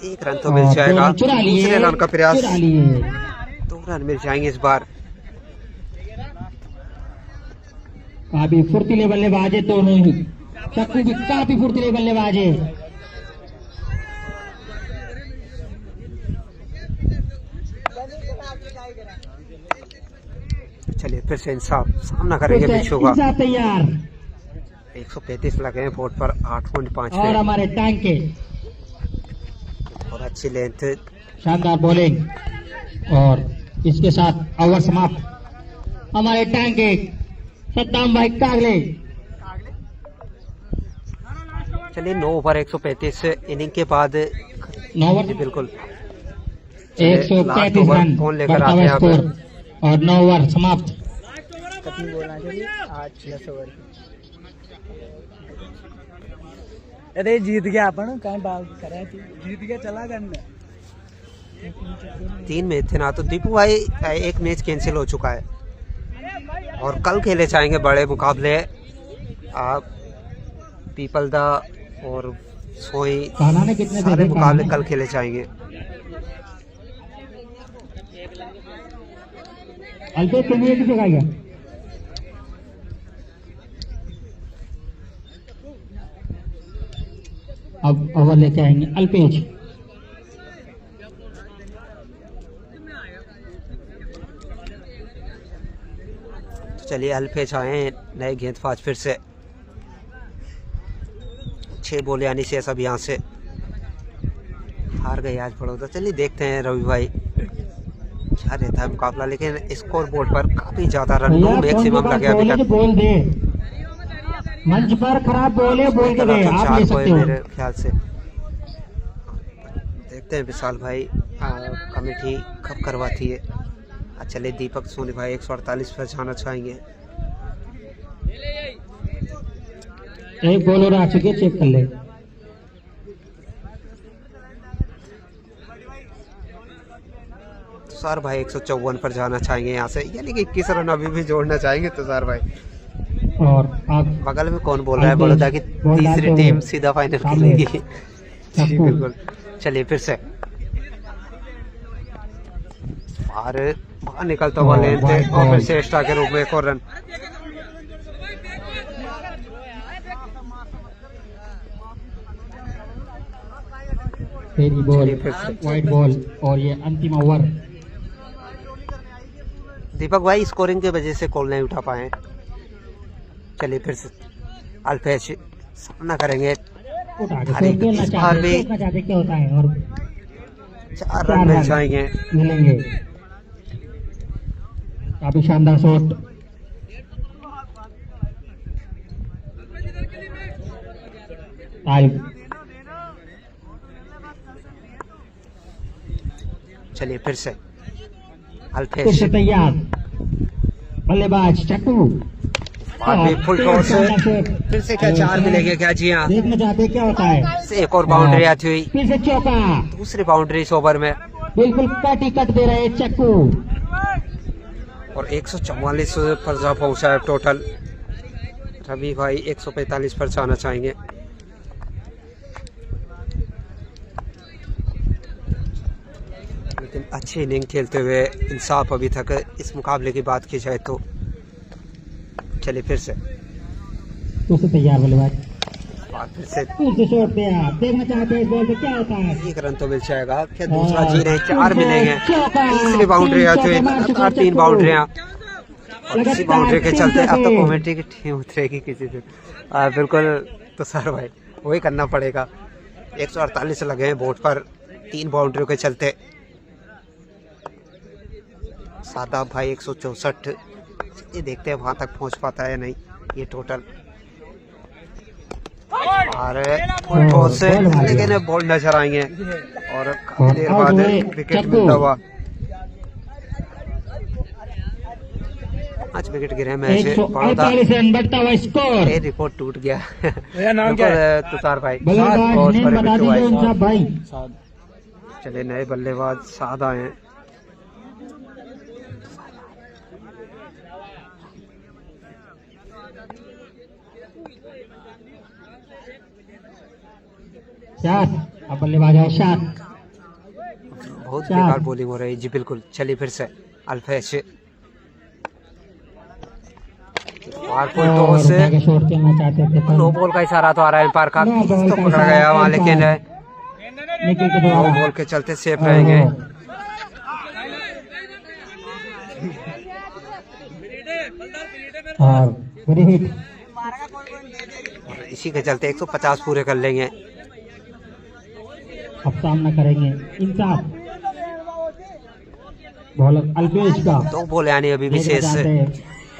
एक रन तो मिल जाएगा। दूसरे रन का प्रयास। 2 रन मिल जाएंगे इस बार। काफी फुर्तीले बल्लेबाज है दोनों ही। चक्कू भी काफी फुर्तीले बल्लेबाज है। चलिए फिर से इंसाफ सामना करेंगे बिच्छू का। तैयार। 135 लगे हैं बोर्ड पर 8.5 और हमारे टैंक के और अच्छी लेंथ, शानदार बॉलिंग और इसके साथ ओवर समाप्त। हमारे टैंक के सद्दाम भाई कागले। चलिए 9 ओवर 135 इनिंग के बाद 9 ओवर बिल्कुल 135 रन कौन लेकर आते हैं स्कोर और 9 ओवर समाप्त। कितनी बोलना चाहिए? 8-10 ओवर। अरे जीत गया अपन, कहीं बात करे थी, जीत गया चला करना। 3 मैच थे ना, तो दीपू भाई एक मैच कैंसिल हो चुका है और कल खेले जाएंगे बड़े मुकाबले। पीपलदा और सोई सारे मुकाबले कल खेले जाएंगे। अल्पेश के लिए किसी का गया? अब ओवर लेके आएंगे अल्पेश। तो चलिए अल्पेश आए नए गेंदबाज फिर से। 6 बॉलें आनी चाहिए सब यहाँ से। हार गए आज बड़ौदा। चलिए देखते हैं रवि भाई क्या रहता है मुकाबला, लेकिन स्कोर बोर्ड पर काफी ज्यादा रन मैक्सिमम लगे अभी तक। बोल दे मंच पर खराब बोल है, बोल के दे, आप ले सकते हो मेरे ख्याल से। देखते हैं विशाल भाई कमेटी कब करवाती है। चलिए दीपक सोनी भाई 148 पर जाना चाहेंगे। एक बॉलर आ चुके, चेक कर ले। तुषार भाई 154 पर जाना चाहेंगे यहाँ से, यानी कि 21 रन अभी भी जोड़ना चाहेंगे तुषार भाई। और आप बगल में कौन बोल रहा है? बड़ौदा की तीसरी टीम सीधा फाइनल खेलेगी। जी बिल्कुल। चलिए फिर से बाहर निकलता हुआ लेंथ और फिर से एक्स्ट्रा के रूप में एक और रन। तेरी बॉल, वाइट बॉल और ये अंतिम ओवर। दीपक भाई स्कोरिंग की वजह से कॉल नहीं उठा पाए। चलिए फिर से अल्पेश सामना करेंगे। उठा के हारी शॉट खेलना इस बार चाहते भी हैं, देखना चाहते हैं क्या होता है, और 4 रन मिल जाएंगे। मिलेंगे। काफी शानदार शॉट। टाइम। चलिए फिर से फिर अल्पेश से तैयार बल्लेबाज चक्कू। और भी फुल टॉस फिर से क्या 4 मिलेंगे क्या? जी हाँ, देखना चाहते हैं क्या होता है। से एक और बाउंड्री आती हुई, फिर से चौका। दूसरी बाउंड्री इस ओवर में बिल्कुल कट ही कट दे रहे हैं चक्कू। और 144 पर जा पहुंचा है टोटल। रवि भाई 145 पर जाना चाहेंगे। लेकिन अच्छी इनिंग खेलते हुए इंसाफ अभी तक इस मुकाबले की बात की जाए तो। चलिए फिर से तैयार बल्लेबाज। और फिर से फिर से शॉट पे आप देखना चाहते हैं इस बॉल पे क्या होता है। 1 रन तो मिल जाएगा क्या? दूसरा जी नहीं, 4 मिलेंगे। तीसरी बाउंड्री आती हुई, लगातार 3 बाउंड्रियां। और इसी बाउंड्री के चलते अब तो कमेंट्री की टीम उतरेगी किसी दिन। बिल्कुल, तो सर भाई वही करना पड़ेगा। 148 लगे हैं बोर्ड पर 3 बाउंड्रियों के चलते। सादाब भाई 164। ये देखते हैं वहां तक पहुंच पाता है नहीं ये टोटल। और फुल टॉस से लेकिन बॉल नजर आएंगे और काफी देर बाद विकेट मिलता हुआ। 5 विकेट गिरे मैच बड़ौदा। रन बढ़ता हुआ स्कोर। ये रिकॉर्ड टूट गया। भैया नाम क्या है? तुषार भाई बल्लेबाज बहुत नेम बड़े बता बिट्टू दीजिए भाई। इंसाफ भाई। चले नए बल्लेबाज साद आए हैं। चार अब बल्लेबाज है शाह। बहुत बेकार बॉलिंग हो रही है जी। बिल्कुल, चलिए फिर से अल्फेश और फुल टॉस से शॉट खेलना चाहते थे। नो बॉल का इशारा तो आ रहा है एम्पायर का। नो बॉल तो का पकड़ा इशारा गया वहाँ, लेकिन एम्पायर। निकी के नो द्वारा। बॉल के चलते सेफ रहेंगे। और बड़ी हिट। और इसी के चलते 150 पूरे कर लेंगे। अब सामना करेंगे इंसाफ बॉलर अल्पेश का। 2 बॉल यानी अभी भी देखना शेष चाहते हैं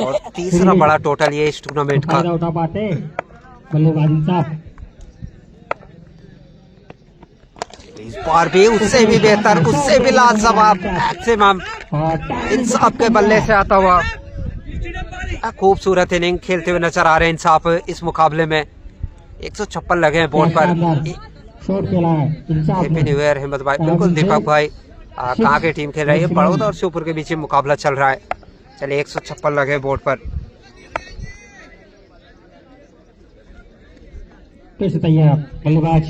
और तीसरा बड़ा टोटल ये इस टूर्नामेंट का। फायदा उठा पाते बल्लेबाज इंसाफ। इस बार भी उससे भी बेहतर, उससे भी लाजवाब मैक्सिमम और इंसाफ के बल्ले से आता हुआ। खूबसूरत इनिंग खेलते हुए नजर आ रहे हैं इंसाफ इस मुकाबले में। 156 लगे हैं बोर्ड पर। शॉट खेला है इंसाफ हैप्पी ने। न्यू ईयर हिम्मत भाई। बिल्कुल दीपक भाई, कहाँ की टीम खेल रही है? बड़ौदा और श्योपुर के बीच मुकाबला चल रहा है। चलिए 156 लगे बोर्ड पर। फिर से तैयार बल्लेबाज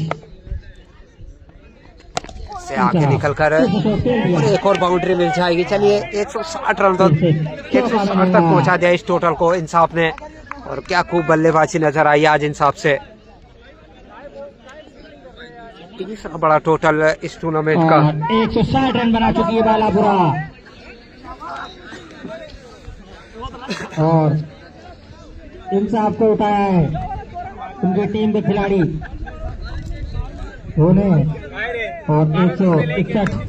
से आगे निकलकर और एक और बाउंड्री मिल जाएगी। चलिए 160 रन तक 160 तक पहुंचा दिया इस टोटल को इंसाफ ने। और क्या खूब बल्लेबाजी नजर आई आज इंसाफ से। तीसरा बड़ा टोटल इस टूर्नामेंट का। 160 रन बना चुकी है बालापुरा। और इंसाफ को उठाया है उनकी टीम के खिलाड़ी होने। और 161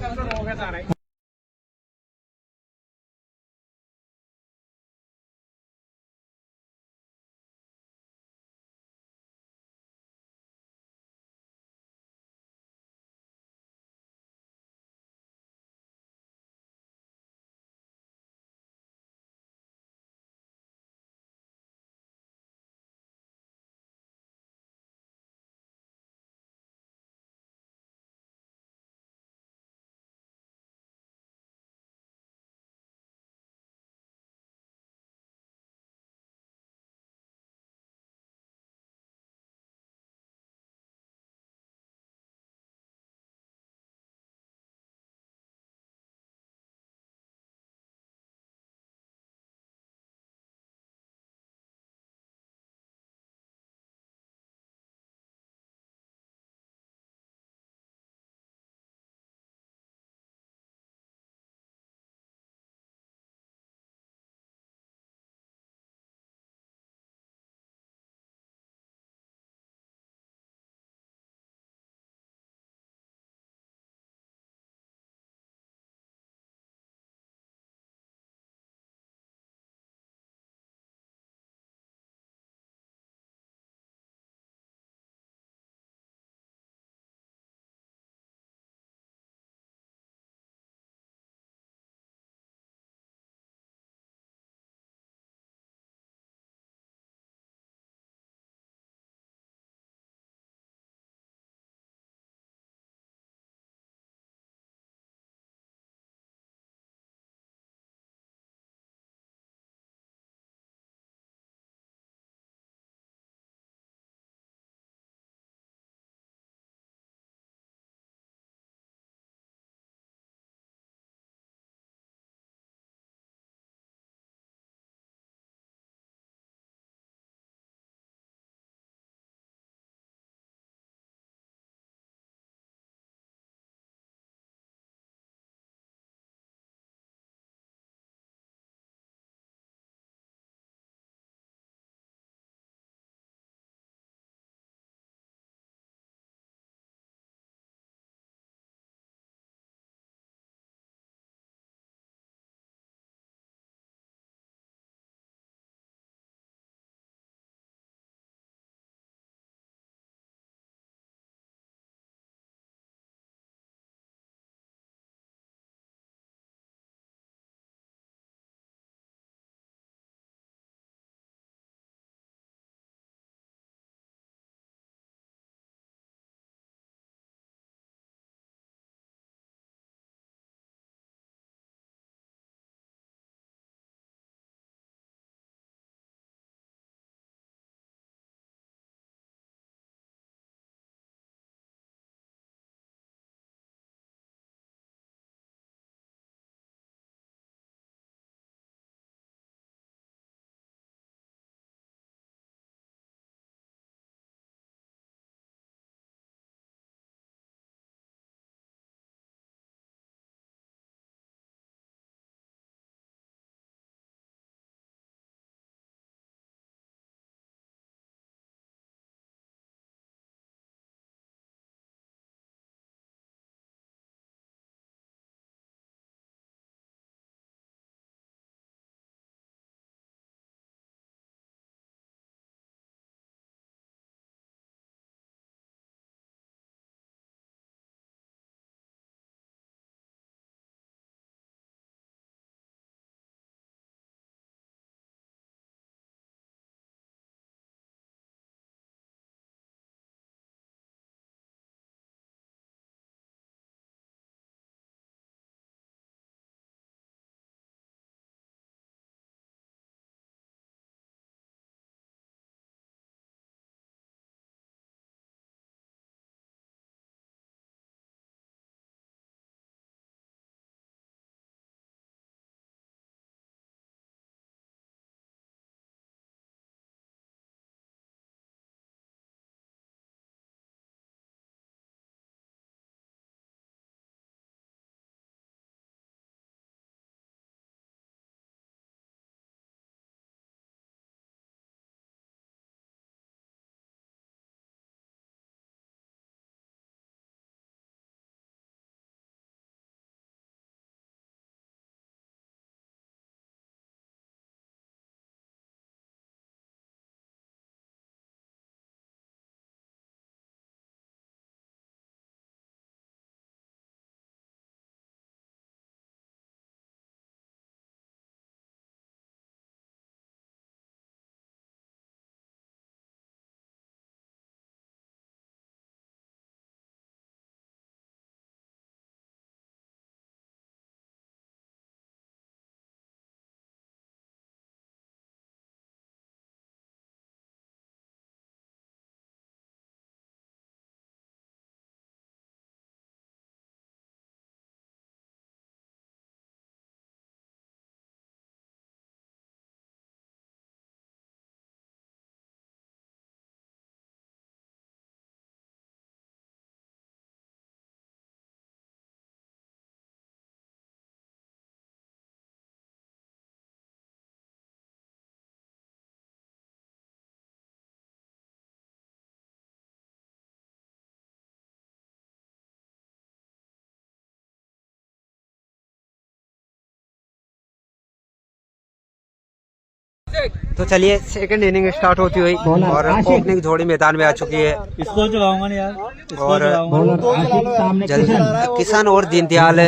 तो चलिए सेकंड इनिंग स्टार्ट होती हुई और ओपनिंग जोड़ी मैदान में आ चुकी है इसको चलाऊंगा नहीं यार, और बॉलर आशिक सामने किशन किशन और दीनदयाल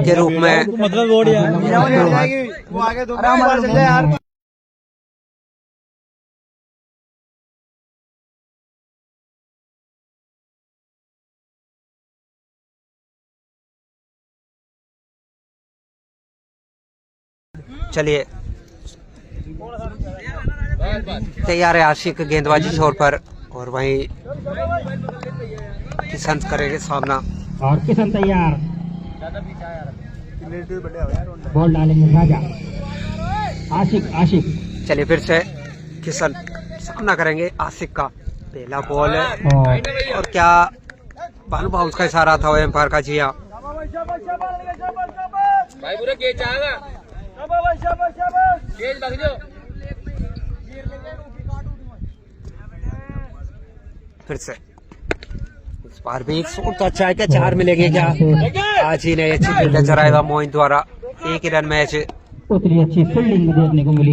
के रूप में मतलब रोड यार चलिए तैयार है आशिक गेंदबाजी छोर पर और वहीं किशन करेंगे सामना। और किशन तैयार, बॉल डालेंगे राजा। आशिक आशिक चलिए फिर से किशन सामना करेंगे आशिक का। पहला बॉल और क्या भानुभाव उसका इशारा था एम्पायर का। जी हाँ, भाई पूरा केज आएगा, केज लग जाओ। फिर से इस बार भी एक शॉट तो अच्छा है, क्या 4 मिलेंगे क्या? आज ही नहीं अच्छी फील्ड नजर आएगा मोइन द्वारा। 1 ही रन मैच। उतनी अच्छी फील्डिंग देखने को मिली।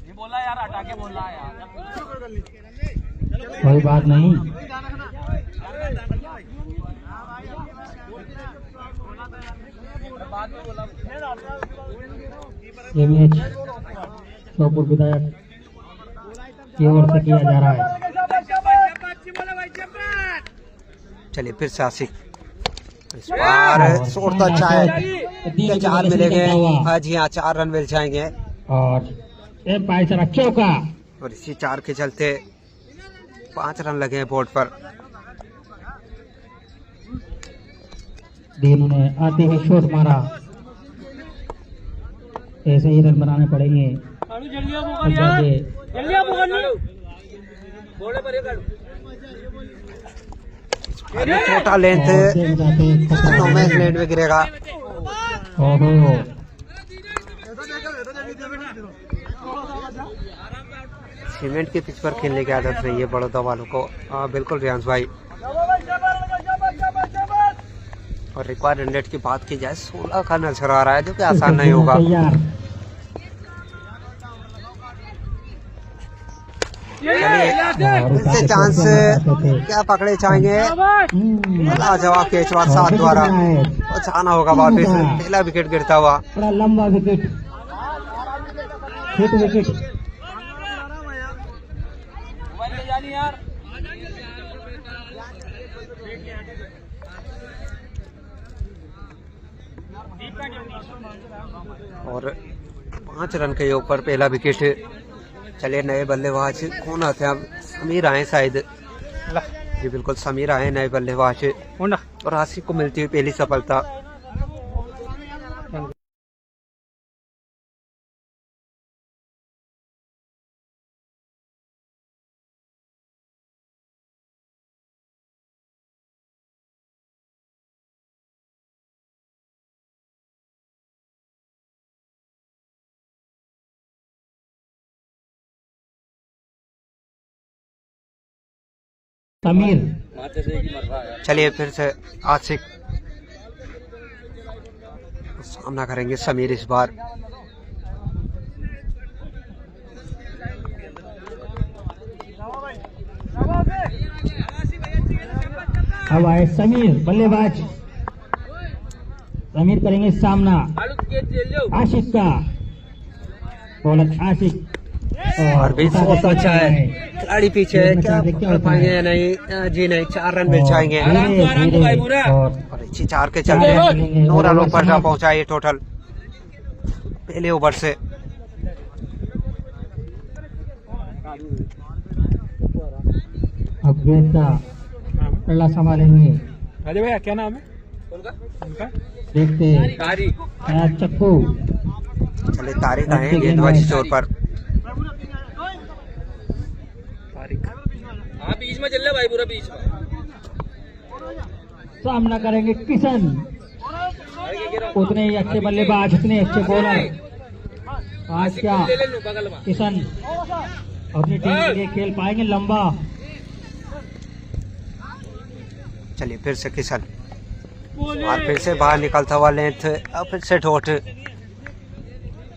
ये बोला यार, हटा के बोला यार, कोई बात नहीं। ये मैच श्योपुर विधायक की ओर से किया जा रहा है। चलिए फिर से आशिक, इस बार शॉट तो अच्छा है, क्या 4 मिलेंगे? आज यहाँ 4 रन मिल जाएंगे और एक पाइसरा चौका। और इसी 4 के चलते 5 रन लगे हैं बोर्ड पर। दीनू ने आते ही शॉट मारा। ऐसे ही रन बनाने पड़ेंगे। छोटा लेंथ नॉमेंस लैंड में गिरेगा। ओहो, सीमेंट की पिच पर खेलने की आदत नहीं है बड़ौदा वालों को। हाँ बिल्कुल रियांश भाई। और रिक्वायर्ड रन रेट की बात की जाए 16 का नजर आ रहा है, जो कि आसान नहीं होगा। इससे चांस क्या पकड़े जाएंगे? लाजवाब कैच बार 7 द्वारा और जाना होगा वापिस। पहला विकेट गिरता हुआ। बड़ा लंबा विकेट, हिट विकेट। और 5 रन के ऊपर पहला विकेट। चलिए नए बल्लेबाज कौन आते हैं अब? समीर आए शायद। जी बिल्कुल समीर आए नए बल्लेबाज और आशिक को मिलती हुई पहली सफलता। समीर, चलिए फिर से आशिक सामना करेंगे समीर इस बार। अब आए समीर बल्लेबाज। समीर करेंगे सामना आशिक का। बॉलर आशिक और भी बहुत अच्छा है। खिलाड़ी पीछे क्या पकड़ पाएंगे या नहीं? जी नहीं, 4 रन मिल जाएंगे। और अच्छी 4 के चलते 9 रनों पर पहुंचा ये टोटल पहले ओवर से। अब गेंद का पल्ला संभालेंगे। अरे भैया क्या नाम है उनका? देखते चक्कू। चले तारिक आए गेंदबाजी चोर पर। हाँ बीच में चल रहा भाई, पूरा बीच में। सामना करेंगे किशन। उतने ही अच्छे बल्लेबाज, उतने अच्छे बॉलर। आज क्या किशन अपनी टीम के लिए खेल पाएंगे लंबा? चलिए फिर से किशन और फिर से बाहर निकलता हुआ लेंथ, अब फिर से ठोट।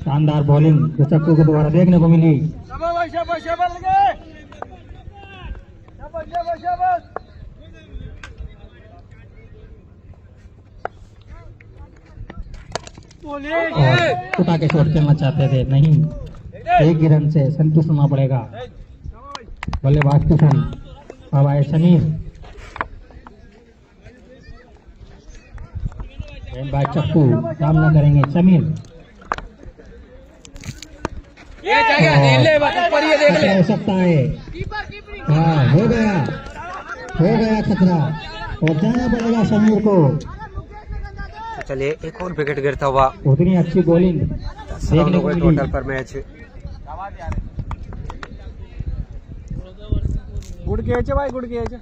शानदार बॉलिंग जो चक्कू को दोबारा देखने को मिली। और उठा के शॉट खेलना चाहते थे, नहीं, एक ही रन से संतुष्ट होना पड़ेगा। बल्लेबाज किशन, अब आए समीर, गेंदबाज चक्कू सामना करेंगे समीर। खतरा हो सकता है, हाँ हो गया खतरा, और जाना पड़ेगा समीर को। तो चलिए एक और विकेट गिरता हुआ। उतनी अच्छी बॉलिंग 10 रन हो गए टोटल पर मैच। गुड कैच है भाई, गुड कैच है।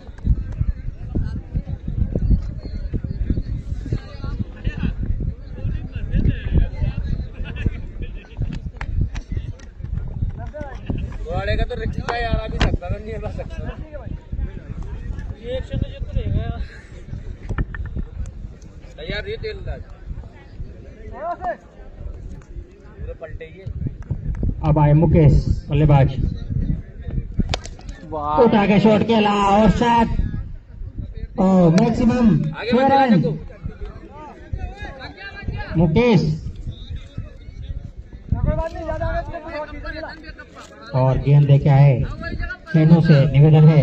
का तो रिक्शा यार अभी सकता नहीं है सकता ये एक्शन तो जितना रहेगा यार ये तेल पूरे पलटे ये। अब आए मुकेश, बल्लेबाज, उठा के शॉट खेला और शॉट, मैक्सिमम 6 रन। मुकेश और गेंद लेके आए खेलों से निवेदन है।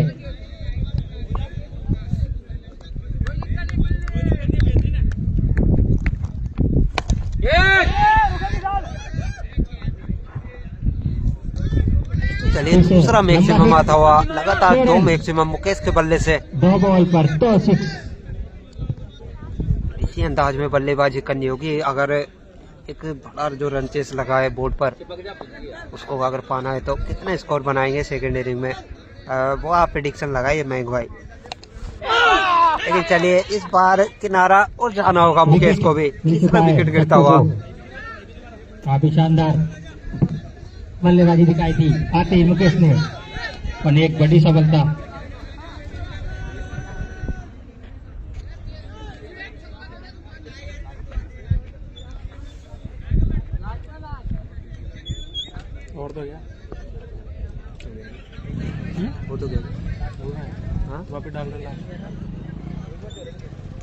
चलिए दूसरा मैक्सिमम आता हुआ, लगातार 2 मैक्सिमम मुकेश के बल्ले से। 2 बॉल पर 2 6। इसी अंदाज में बल्लेबाजी करनी होगी अगर एक बड़ा जो रन चेस लगा है बोर्ड पर उसको अगर पाना है तो। कितने स्कोर बनाएंगे सेकेंड इनिंग में, वो आप प्रेडिक्शन लगाइए महंग भाई। लेकिन चलिए इस बार किनारा और जाना होगा मुकेश को भी। तीसरा विकेट गिरता हुआ। काफी शानदार बल्लेबाजी दिखाई थी आते ही मुकेश ने, और एक बड़ी सफलता। और तो क्या वो तो गया। हाँ वापस डाल देना,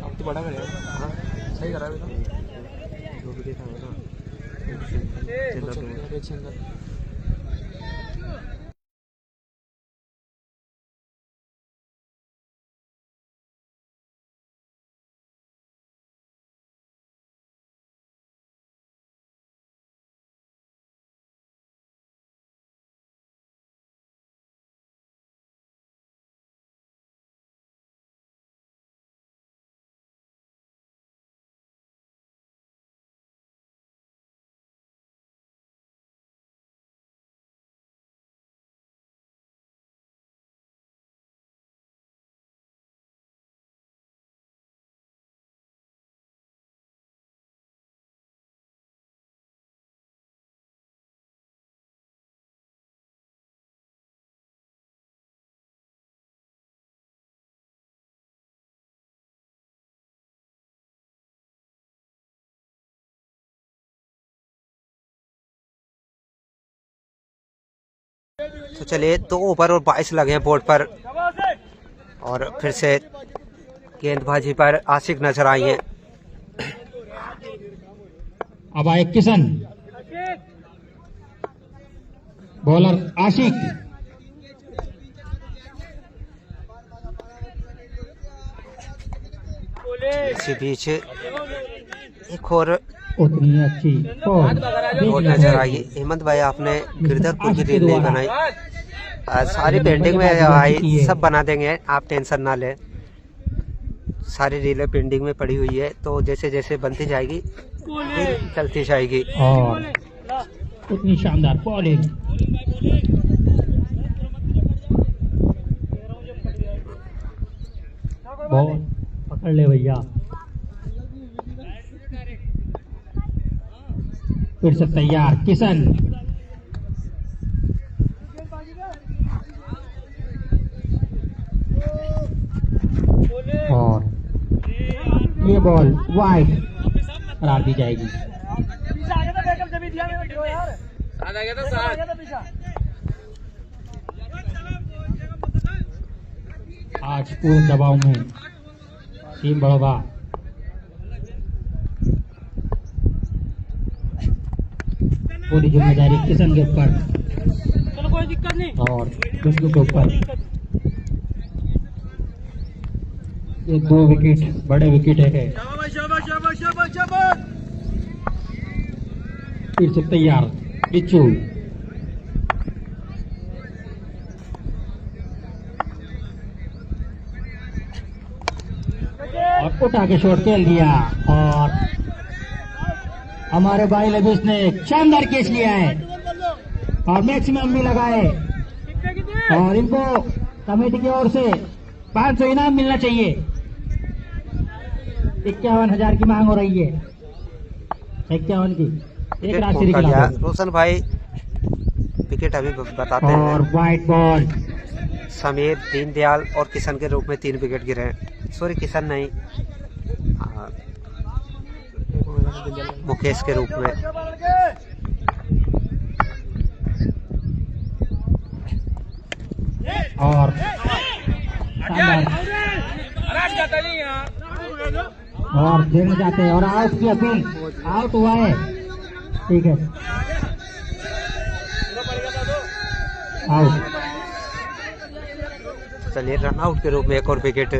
अब तो बड़ा करेगा। हाँ सही करा अभी तो जो भी देखा है ना। तो चलिए 2 ओवर और 22 लगे हैं बोर्ड पर, और फिर से गेंदबाजी पर आशिक नजर आई है। अब आए किशन, बॉलर आशिक, इसी बीच एक और उतनी अच्छी और नजर आई। हेमंत भाई आपने गिरधरपुर की रील नहीं बनाई, सारी पेंटिंग में भाई सब बना देंगे, आप टेंशन ना ले। सारी रीलें पेंडिंग में पड़ी हुई है, तो जैसे जैसे बनती जाएगी चलती जाएगी। और उतनी शानदार बॉलिंग। बॉल पकड़ ले भैया, फिर से तैयार किशन, और ये बॉल वाइड करार दी जाएगी। आ गया था साथ। आज पूरे दबाव में टीम बड़ौदा। पूरी जिम्मेदारी किशन के ऊपर चलो कोई दिक्कत नहीं। और खुशबू के ऊपर। ये 2 विकेट बड़े विकेट है। फिर से तैयार बिच्छू और उठा के शॉट खेल दिया और हमारे भाई लबीस ने शानदार कैच लिया है और मैक्सिमम भी लगाए और इनको कमेटी की ओर से 500 इनाम मिलना चाहिए। 51,000 की मांग हो रही है। 51 की एक राशि विकेट निकला रोशन भाई विकेट अभी बताते और हैं। White ball. समीर, दीनदयाल और किशन के रूप में 3 विकेट गिरे हैं। सॉरी किशन नहीं, मुकेश के रूप में। और और देखना चाहते हैं और आउट की अपील। आउट हुआ है, ठीक है, आउट। चलिए रन आउट के रूप में एक और विकेट।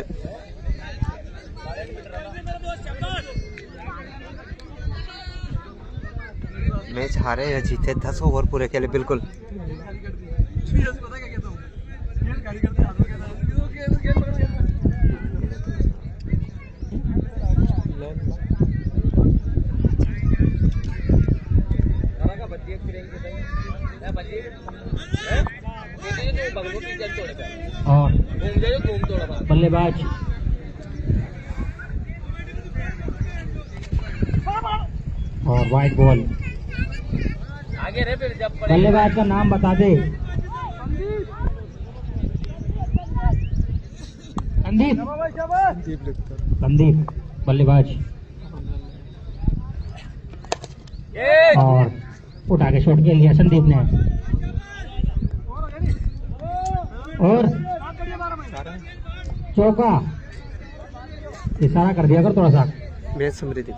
मैच हारे या जीते 10 ओवर पूरे खेले बिल्कुल। और बल्लेबाज और व्हाइट बॉल। आगे रहे फिर जब बल्लेबाज का नाम बता दे। संदीप। संदीप बल्लेबाज और उठा के शॉट खेल लिया संदीप ने और चौका। इशारा कर दिया कर थोड़ा सा। मैच समृद्धि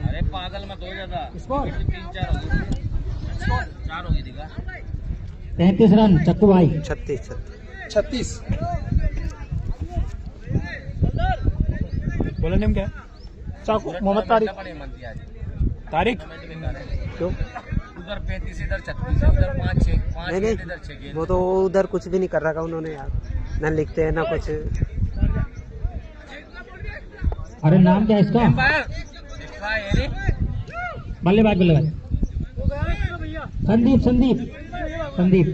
अरे पागल मत हो जाता। 3-4 होगी दिखा। 33 रन चक्कू भाई। 36। बोला नेम क्या है? चाकू मोहम्मद तारिक। तारिक क्यों? उधर 35 इधर 36 उधर 5-6 नहीं इधर 6 वो तो उधर कुछ भी नहीं कर रखा उन्होंने यार, ना लिखते हैं ना कुछ। अरे नाम क्या है इसका? बल्लेबाज बल्लेबाज संदीप संदीप संदीप।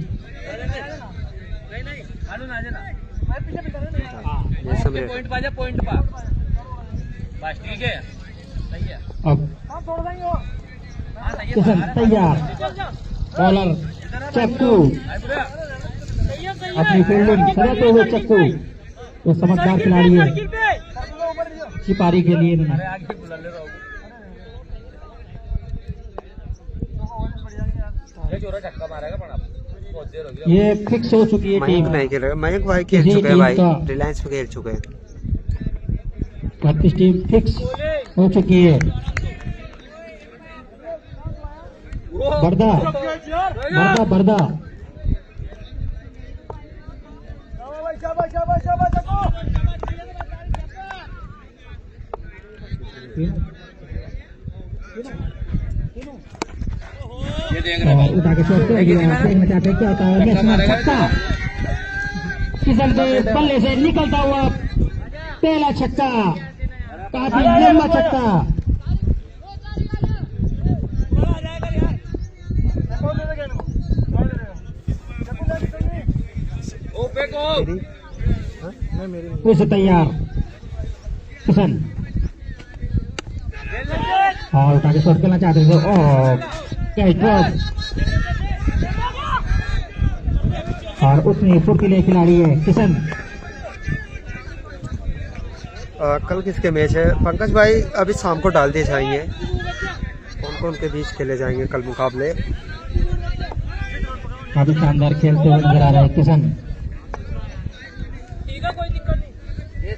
पॉइंट पा जा पॉइंट पा बस ठीक है सही है। अब किशन तैयार। बॉलर चक्कू अपनी फील्डिंग कराते हुए चक्कू वो समझदार खिलाड़ी है। सिपारी के लिए अरे आगे बुला ले रहा हूँ। ये जोरा छक्का मारेगा पण बहुत देर हो गई। ये फिक्स हो चुकी है टीम। मयंक नहीं खेल रहा, मयंक भाई खेल किसी चुके हैं टीम भाई, का- रिलायंस पे खेल चुके हैं। 32 टीम फिक्स हो चुकी है। बर्दा बर्दा बर्दा ये देख रहे और उठा के शॉट खेल दिया। देखना चाहते हैं क्या होता है। मैक्सिमम छक्का किशन के बल्ले से निकलता हुआ पहला छक्का, काफी लंबा छक्का। ओ फेंको फिर से तैयार किशन और उठा के शॉट खेलना चाहते थे। कैच ड्रॉप और उतनी फुर्तीले खिलाड़ी है किशन कल किसके मैच है पंकज भाई? अभी शाम को डाल दिए जाएंगे कौन कौन के बीच खेले जाएंगे कल मुकाबले। काफी शानदार खेलते हुए नजर आ रहे हैं किशन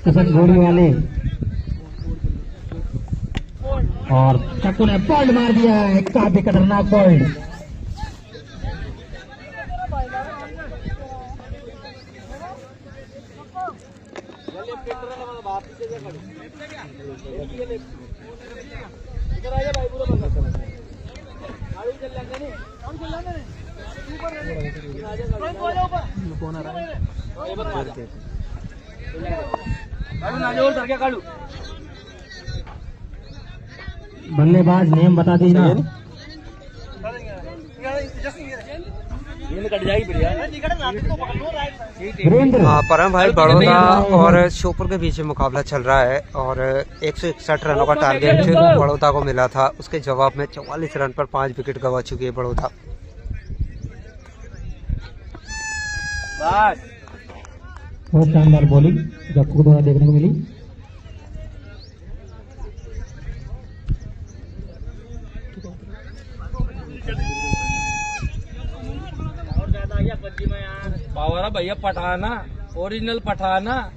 घोड़ी वाले, और चक्कू ने पॉइंट मार दिया है, काफी खतरनाक पॉइंट। बल्लेबाज नेम बता दीजिए। परम भाई बड़ौदा और श्योपुर के बीच में मुकाबला चल रहा है और 161 रनों का टारगेट बड़ौदा को मिला था, उसके जवाब में 44 रन पर 5 विकेट गंवा चुकी है बड़ौदा। बहुत शानदार बॉलिंग जक्कू द्वारा देखने को मिली। पावरा भैया पठाना, ओरिजिनल पठाना।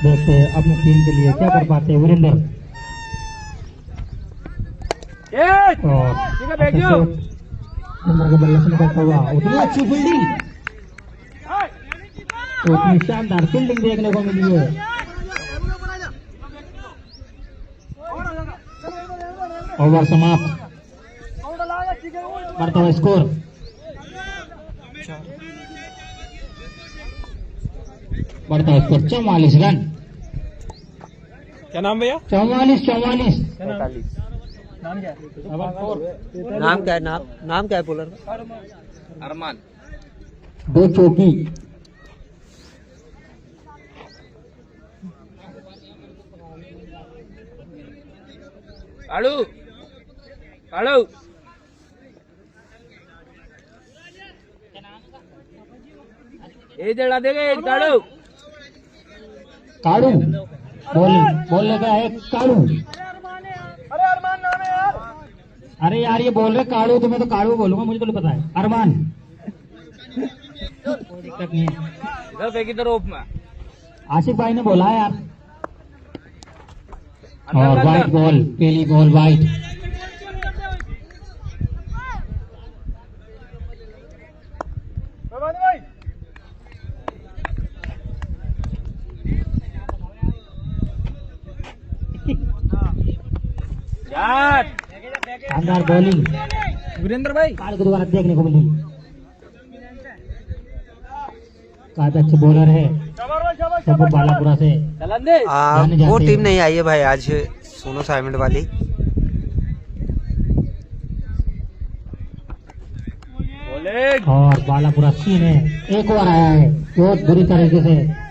देखते हैं अपनी टीम के लिए क्या कर पाते हैं वीरेंद्र। के बल्ले से निकलता हुआ उतनी अच्छी फील्डिंग, उतनी शानदार फील्डिंग देखने को मिली है। ओवर समाप्त, बढ़ता हुआ स्कोर। बढ़ता हुआ स्कोर 44 रन। क्या नाम भैया? 44। नाम क्या है? नाम क्या है बॉलर का? अरमान। 2 चौकी। आलू आलू जड़ा देगा काड़ू। काड़ू बोलने का है काड़ू। अरे अरमान नाम है यार। अरे यार ये बोल रहे काड़ू, तो मैं तो काड़ू बोलूंगा, मुझे तो नहीं पता है। अरमान कोई दिक्कत नहीं है। इधर फेंक इधर ओप में। आशिक भाई ने बोला है यार। और वाइट बॉल, पहली बॉल वाइट। शानदार बॉलिंग वीरेंद्र भाई काल के द्वारा देखने को मिली। काफी अच्छे बॉलर है सब बालापुरा से। वो टीम नहीं आई है भाई आज, सोनो साइमंड वाली। और बालापुरा सीन है, एक ओवर आया है बहुत बुरी तरीके से।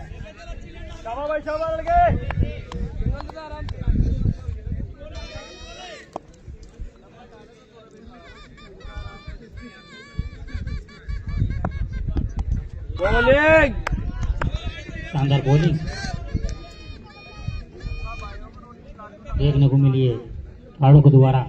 शानदार बॉलिंग देखने को मिली है काड़ू के द्वारा।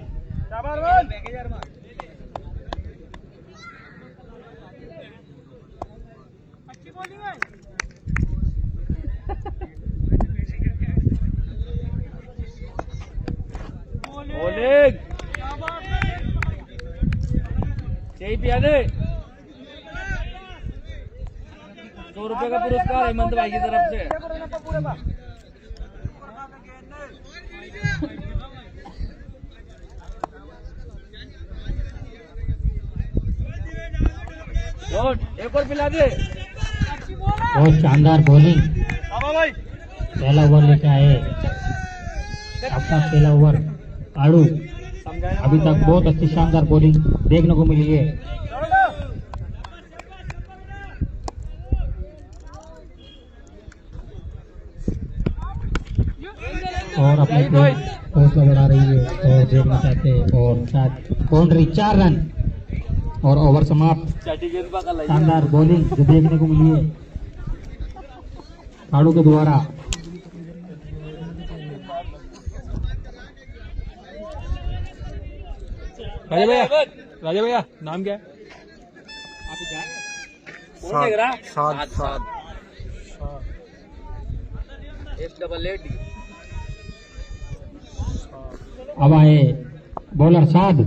पिया दे 100 रुपए का पुरस्कार हेमंत भाई की तरफ से। एक और पिला दे। बहुत शानदार बॉलिंग, पहला ओवर लेके आए आपका पहला ओवर काड़ू। अभी तक बहुत अच्छी शानदार बॉलिंग देखने को मिली है। और अपने हौसला बढ़ा रही है और देखना चाहते हैं। और शायद बाउंड्री 4 रन और ओवर समाप्त। शानदार बॉलिंग जो देखने को मिली है काड़ू के द्वारा राजा भैया नाम क्या है? कौन देख रहा? सात सात F88 अब आए बॉलर साद।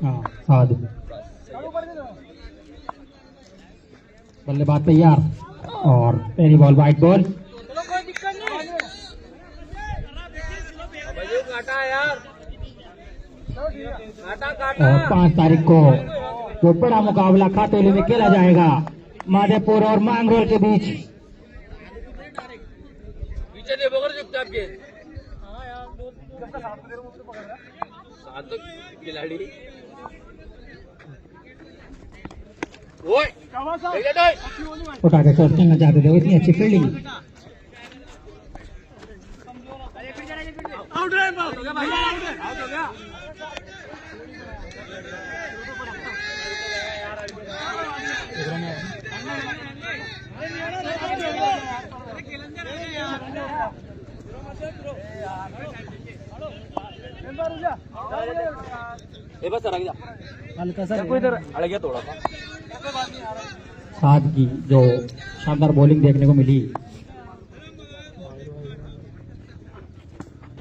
हाँ साद। बल्लेबाज तैयार और पहली बॉल वाइट बॉल। चलो कोई दिक्कत नहीं। अबे काटा यार, काटा और 5 तारीख को जो बड़ा मुकाबला खातोली में खेला जाएगा माधेपुर और मांगरोल के बीच। पीछे देखो कर चुपचाप के। सात खिलाड़ी ओए उठा के शॉट खेलना चाहते थे, इतनी अच्छी फील्डिंग। आउट हो गया भाई, आउट हो गया। बस हल्का सा इधर अड़ गया थोड़ा सा। साथ की जो शानदार बॉलिंग देखने को मिली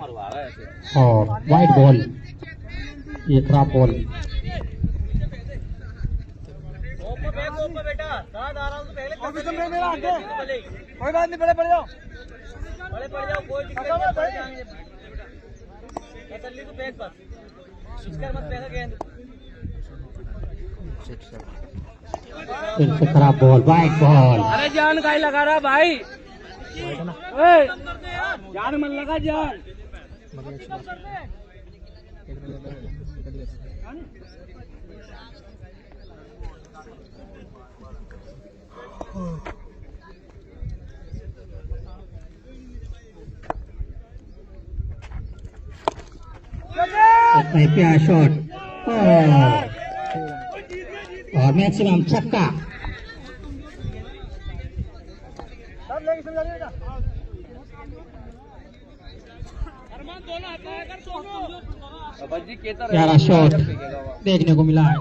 मरवा रहा है ऐसे। और वाइट बॉल, ये खराब बॉल। ऊपर बेटा साथ आराम से पहले मेरा आगे कोई बात नहीं, पड़ जाओ कोई दिक्कत नहीं। तसल्ली को फेंक बस, इसका मत फेंका गेंद। फिर से खराब बॉल, वाइट बॉल। अरे जान का ही लगा रहा भाई, ओए जान मन लगा जान। प्यार शॉट और मैक्सिमम छक्का। प्यारा शॉट देखने को मिला है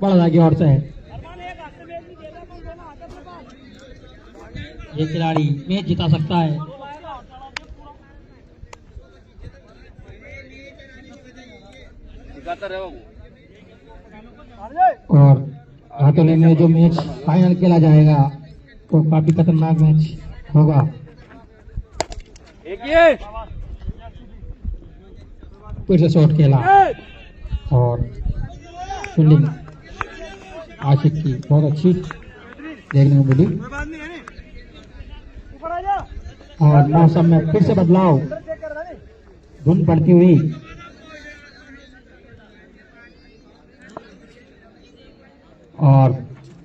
बड़ा की ओर से। ये खिलाड़ी मैच जिता सकता है। और हाथोले में जो मैच फाइनल खेला जाएगा तो काफी खतरनाक मैच होगा। फिर से शॉट खेला और फील्डिंग आशिक की बहुत अच्छी देखने को मिली। और मौसम में फिर से बदलाव, धुंध पड़ती हुई। और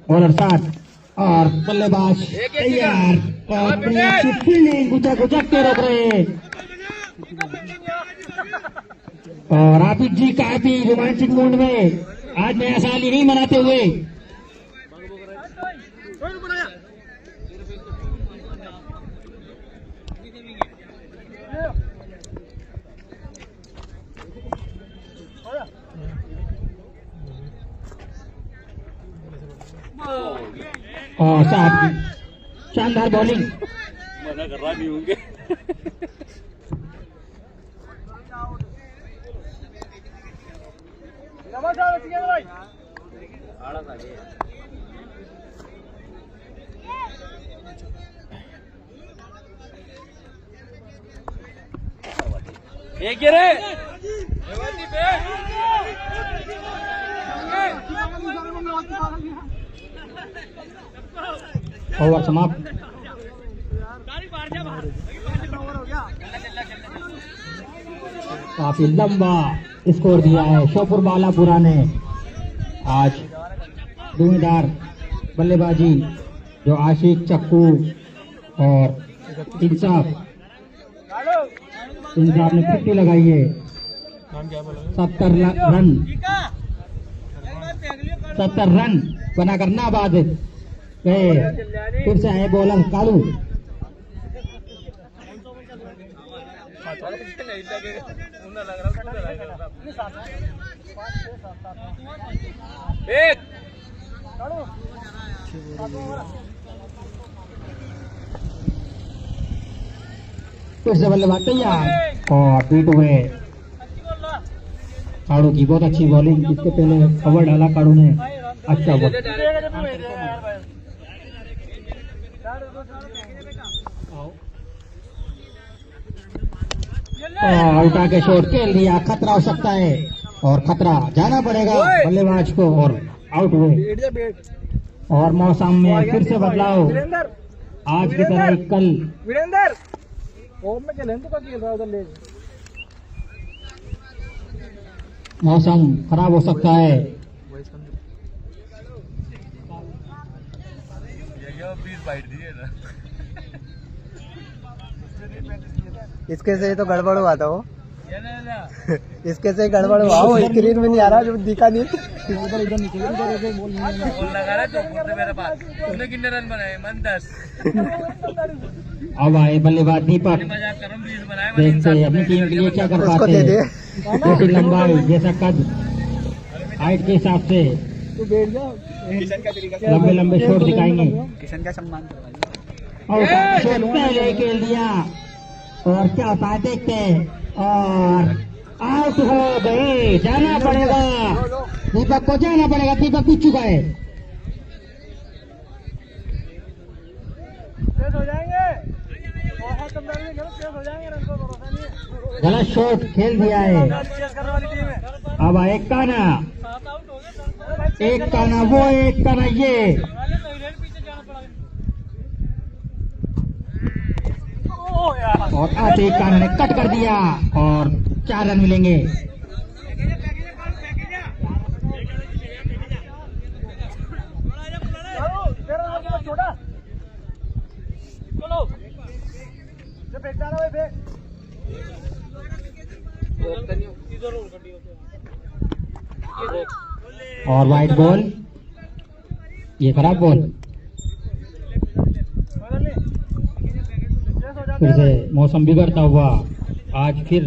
बॉलर साथ और बल्लेबाज तैयार और बड़ी अच्छी फील्डिंग, गुजक के रोक रहे। और आबिद जी काफी रोमांटिक मूड में आज नया साल यही मनाते हुए। और साथ ही शानदार बॉलिंग। मना कर रहा नहीं होंगे। एक गिरे ओवर समाप्त। काफी लंबा स्कोर दिया है श्योपुर बालापुरा ने। आज धुआंधार बल्लेबाजी जो आशिक, चक्कू और इंसाफ ने 50 लगाई है। 70 रन बनाकर नाबाद गए। फिर से आए बॉलर कालू। फिर से बल्लेबाज तैयार और पीट हुए। काड़ू की बहुत अच्छी बॉलिंग। इसके पहले कवर डाला काड़ू ने, अच्छा बॉल। उल्टा के शॉट खेल दिया, खतरा हो सकता है और खतरा जाना पड़ेगा बल्लेबाज को और आउट हुए। और मौसम में फिर से बदलाव, आज की तरह कल। वीरेंद्र ओम में खेल तो खेल रहा उधर ले। मौसम खराब हो सकता है। इसके से तो गड़बड़ हुआ था वो। इसके से गड़बड़ हुआ वो, स्क्रीन में नहीं आ रहा, जो दिखा नहीं। उधर इधर नीचे इधर बोल लगा रहा तो मेरे पास तुमने कितने रन बनाए? मन 10। अब आए बल्लेबाज दीपक, देखते हैं अपनी टीम के लिए क्या कर पाते हैं। जैसी लंबाई, जैसा कद, हाइट के हिसाब से तू बैठ जा। लंबे लंबे शॉट दिखाएंगे। किशन का सम्मान और शॉट पहले खेल दिया और क्या होता है देखते हैं। और आउट हो गए। जाना पड़ेगा दीपक को, जाना पड़ेगा। दीपक पीछ चुका है। तेज हो जाएंगे, बहुत तेज हो जाएंगे, रन को भरोसा नहीं है। गलत शॉट खेल दिया है। चेस करने वाली टीम है। अब आए काना, एक काना वो, एक काना ये। और आते ही काना ने कट कर दिया और 4 रन मिलेंगे। और वाइट बॉल, ये खराब बॉल। फिर से मौसम बिगड़ता हुआ, आज फिर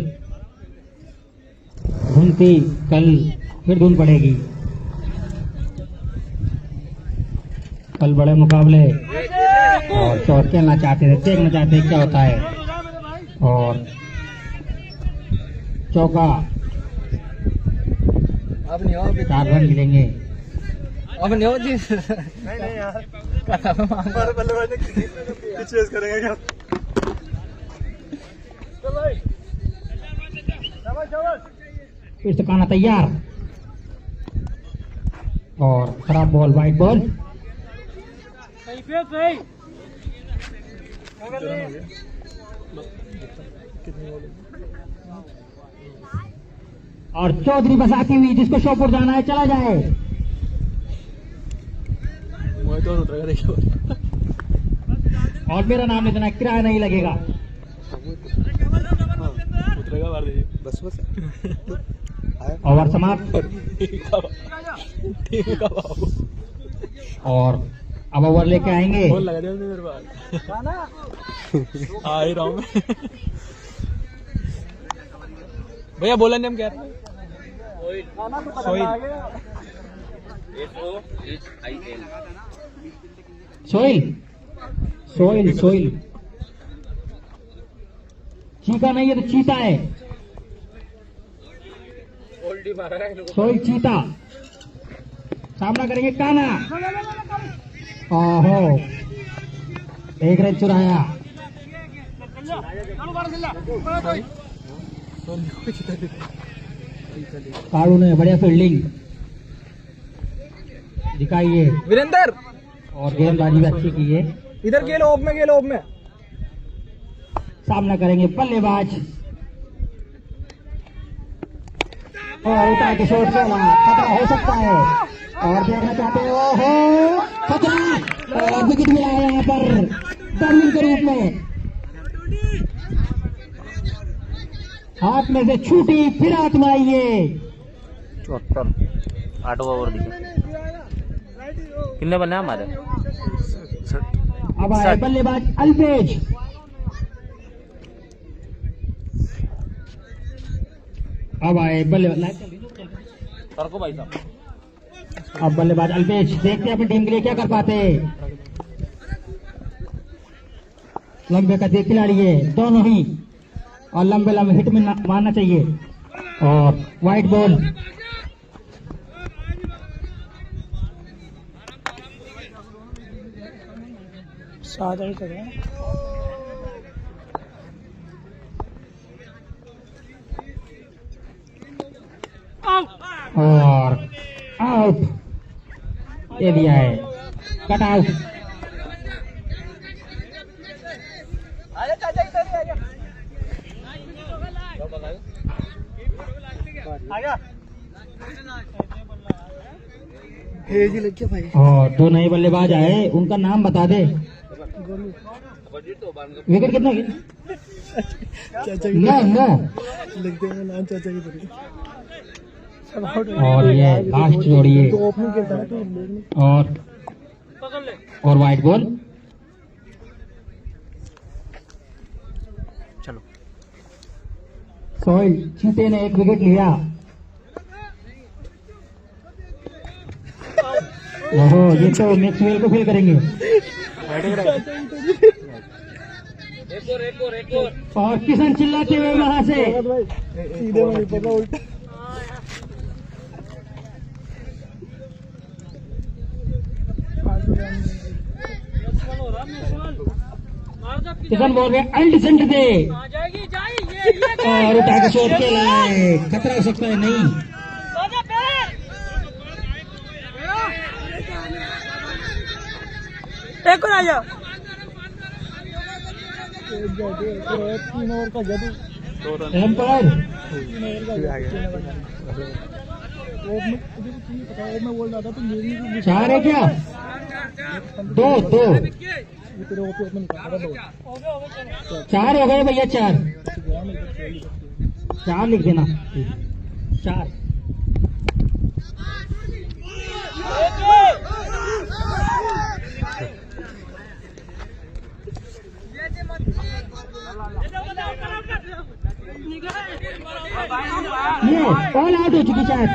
धुंध थी, कल फिर धुंध पड़ेगी। कल बड़े मुकाबले और शॉट खेलना चाहते थे, देखना चाहते क्या होता है। और चौका, अब नहीं हो, 4 रन मिलेंगे। अब नहीं हो जी। नहीं यार, बल्लेबाज चेस करेंगे क्या? फिर से काना तैयार और खराब बॉल, वाइट बॉल। और चौधरी बस आती हुई, जिसको शोपुर जाना है चला जाए। और मेरा नाम इतना किराया नहीं लगेगा। बस ओवर समाप्त। और अब ओवर लेके आएंगे। आ ही रहा हूँ मैं। भैया बोला नहीं हम क्या रहे? Soil, soil, soil. चीता नहीं है तो चीता है। सोइल चीता। सामना करेंगे काना। ओहो, 1 रन चुराया। कालू ने बढ़िया फील्डिंग दिखाई है वीरेंद्र, और गेंदबाजी भी अच्छी की है। इधर खेलो, ओप में खेलो, ओप में। सामना करेंगे बल्लेबाज और उठा के शॉट खेला, खतरा हो सकता है। और देखना चाहते हो, ओहो खतरा, और विकेट मिला है यहाँ पर बर्लिंग के रूप में। हाथ में से छूटी, फिर हाथ में आई है। 74 8 ओवर दिखे। कितने बल्ले हैं हमारे? अब आए बल्लेबाज अल्पेज। अब आए बल्लेबाज तरको भाई साहब। अब बल्लेबाज अल्पेज, देखते हैं अपनी टीम के लिए क्या कर पाते हैं। लंबे कद के खिलाड़ी है दोनों ही, और लंबे लंबे हिट में मारना चाहिए। और वाइट बॉल। सादा ही करें। और आउट दे दिया है, कट आउट। आजा चाचा इधर ही आजा आजा जी लग भाई। और दो नए बल्लेबाज आए, उनका नाम बता दे। विकेट कितना? No no. लगते हैं नाम चाचा की तरह। और ये लास्ट जोड़ी है। और वाइट बॉल। चलो सोहेल चीते ने एक विकेट लिया। ओहो, ये तो मैक्सवेल को फेल करेंगे। और किशन चिल्लाते हुए वहां से। सीधे वहीं पर उल्टा किशन बोल रहे अनडिसेंट दे, और उठा के शॉट के लाए। खतरा हो सकता है। नहीं, एक को आजा 3 ओवर का जादू। एम्पायर मैं बोल रहा था तुम मेरी 4 है क्या? 2 2 तेरे ओपी में निकाल 4 हो गए भैया। 4 लिख देना। 4 ये ऑल आउट हो चुकी शायद,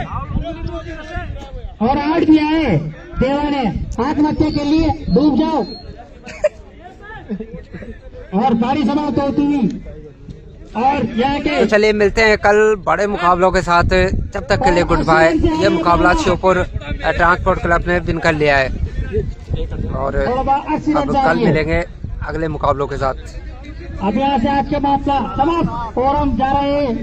और आउट भी आए। देवा ने आत्महत्या के लिए डूब जाओ, और पारी समाप्त होती हुई। और यहाँ के तो चलिए मिलते हैं कल बड़े मुकाबलों के साथ। जब तक के लिए गुड बाय। ये मुकाबला श्योपुर ट्रांसपोर्ट क्लब ने विन कर लिया है, और अब कल मिलेंगे अगले मुकाबलों के साथ। अब यहाँ से आज के मामला समाप्त, और हम जा रहे हैं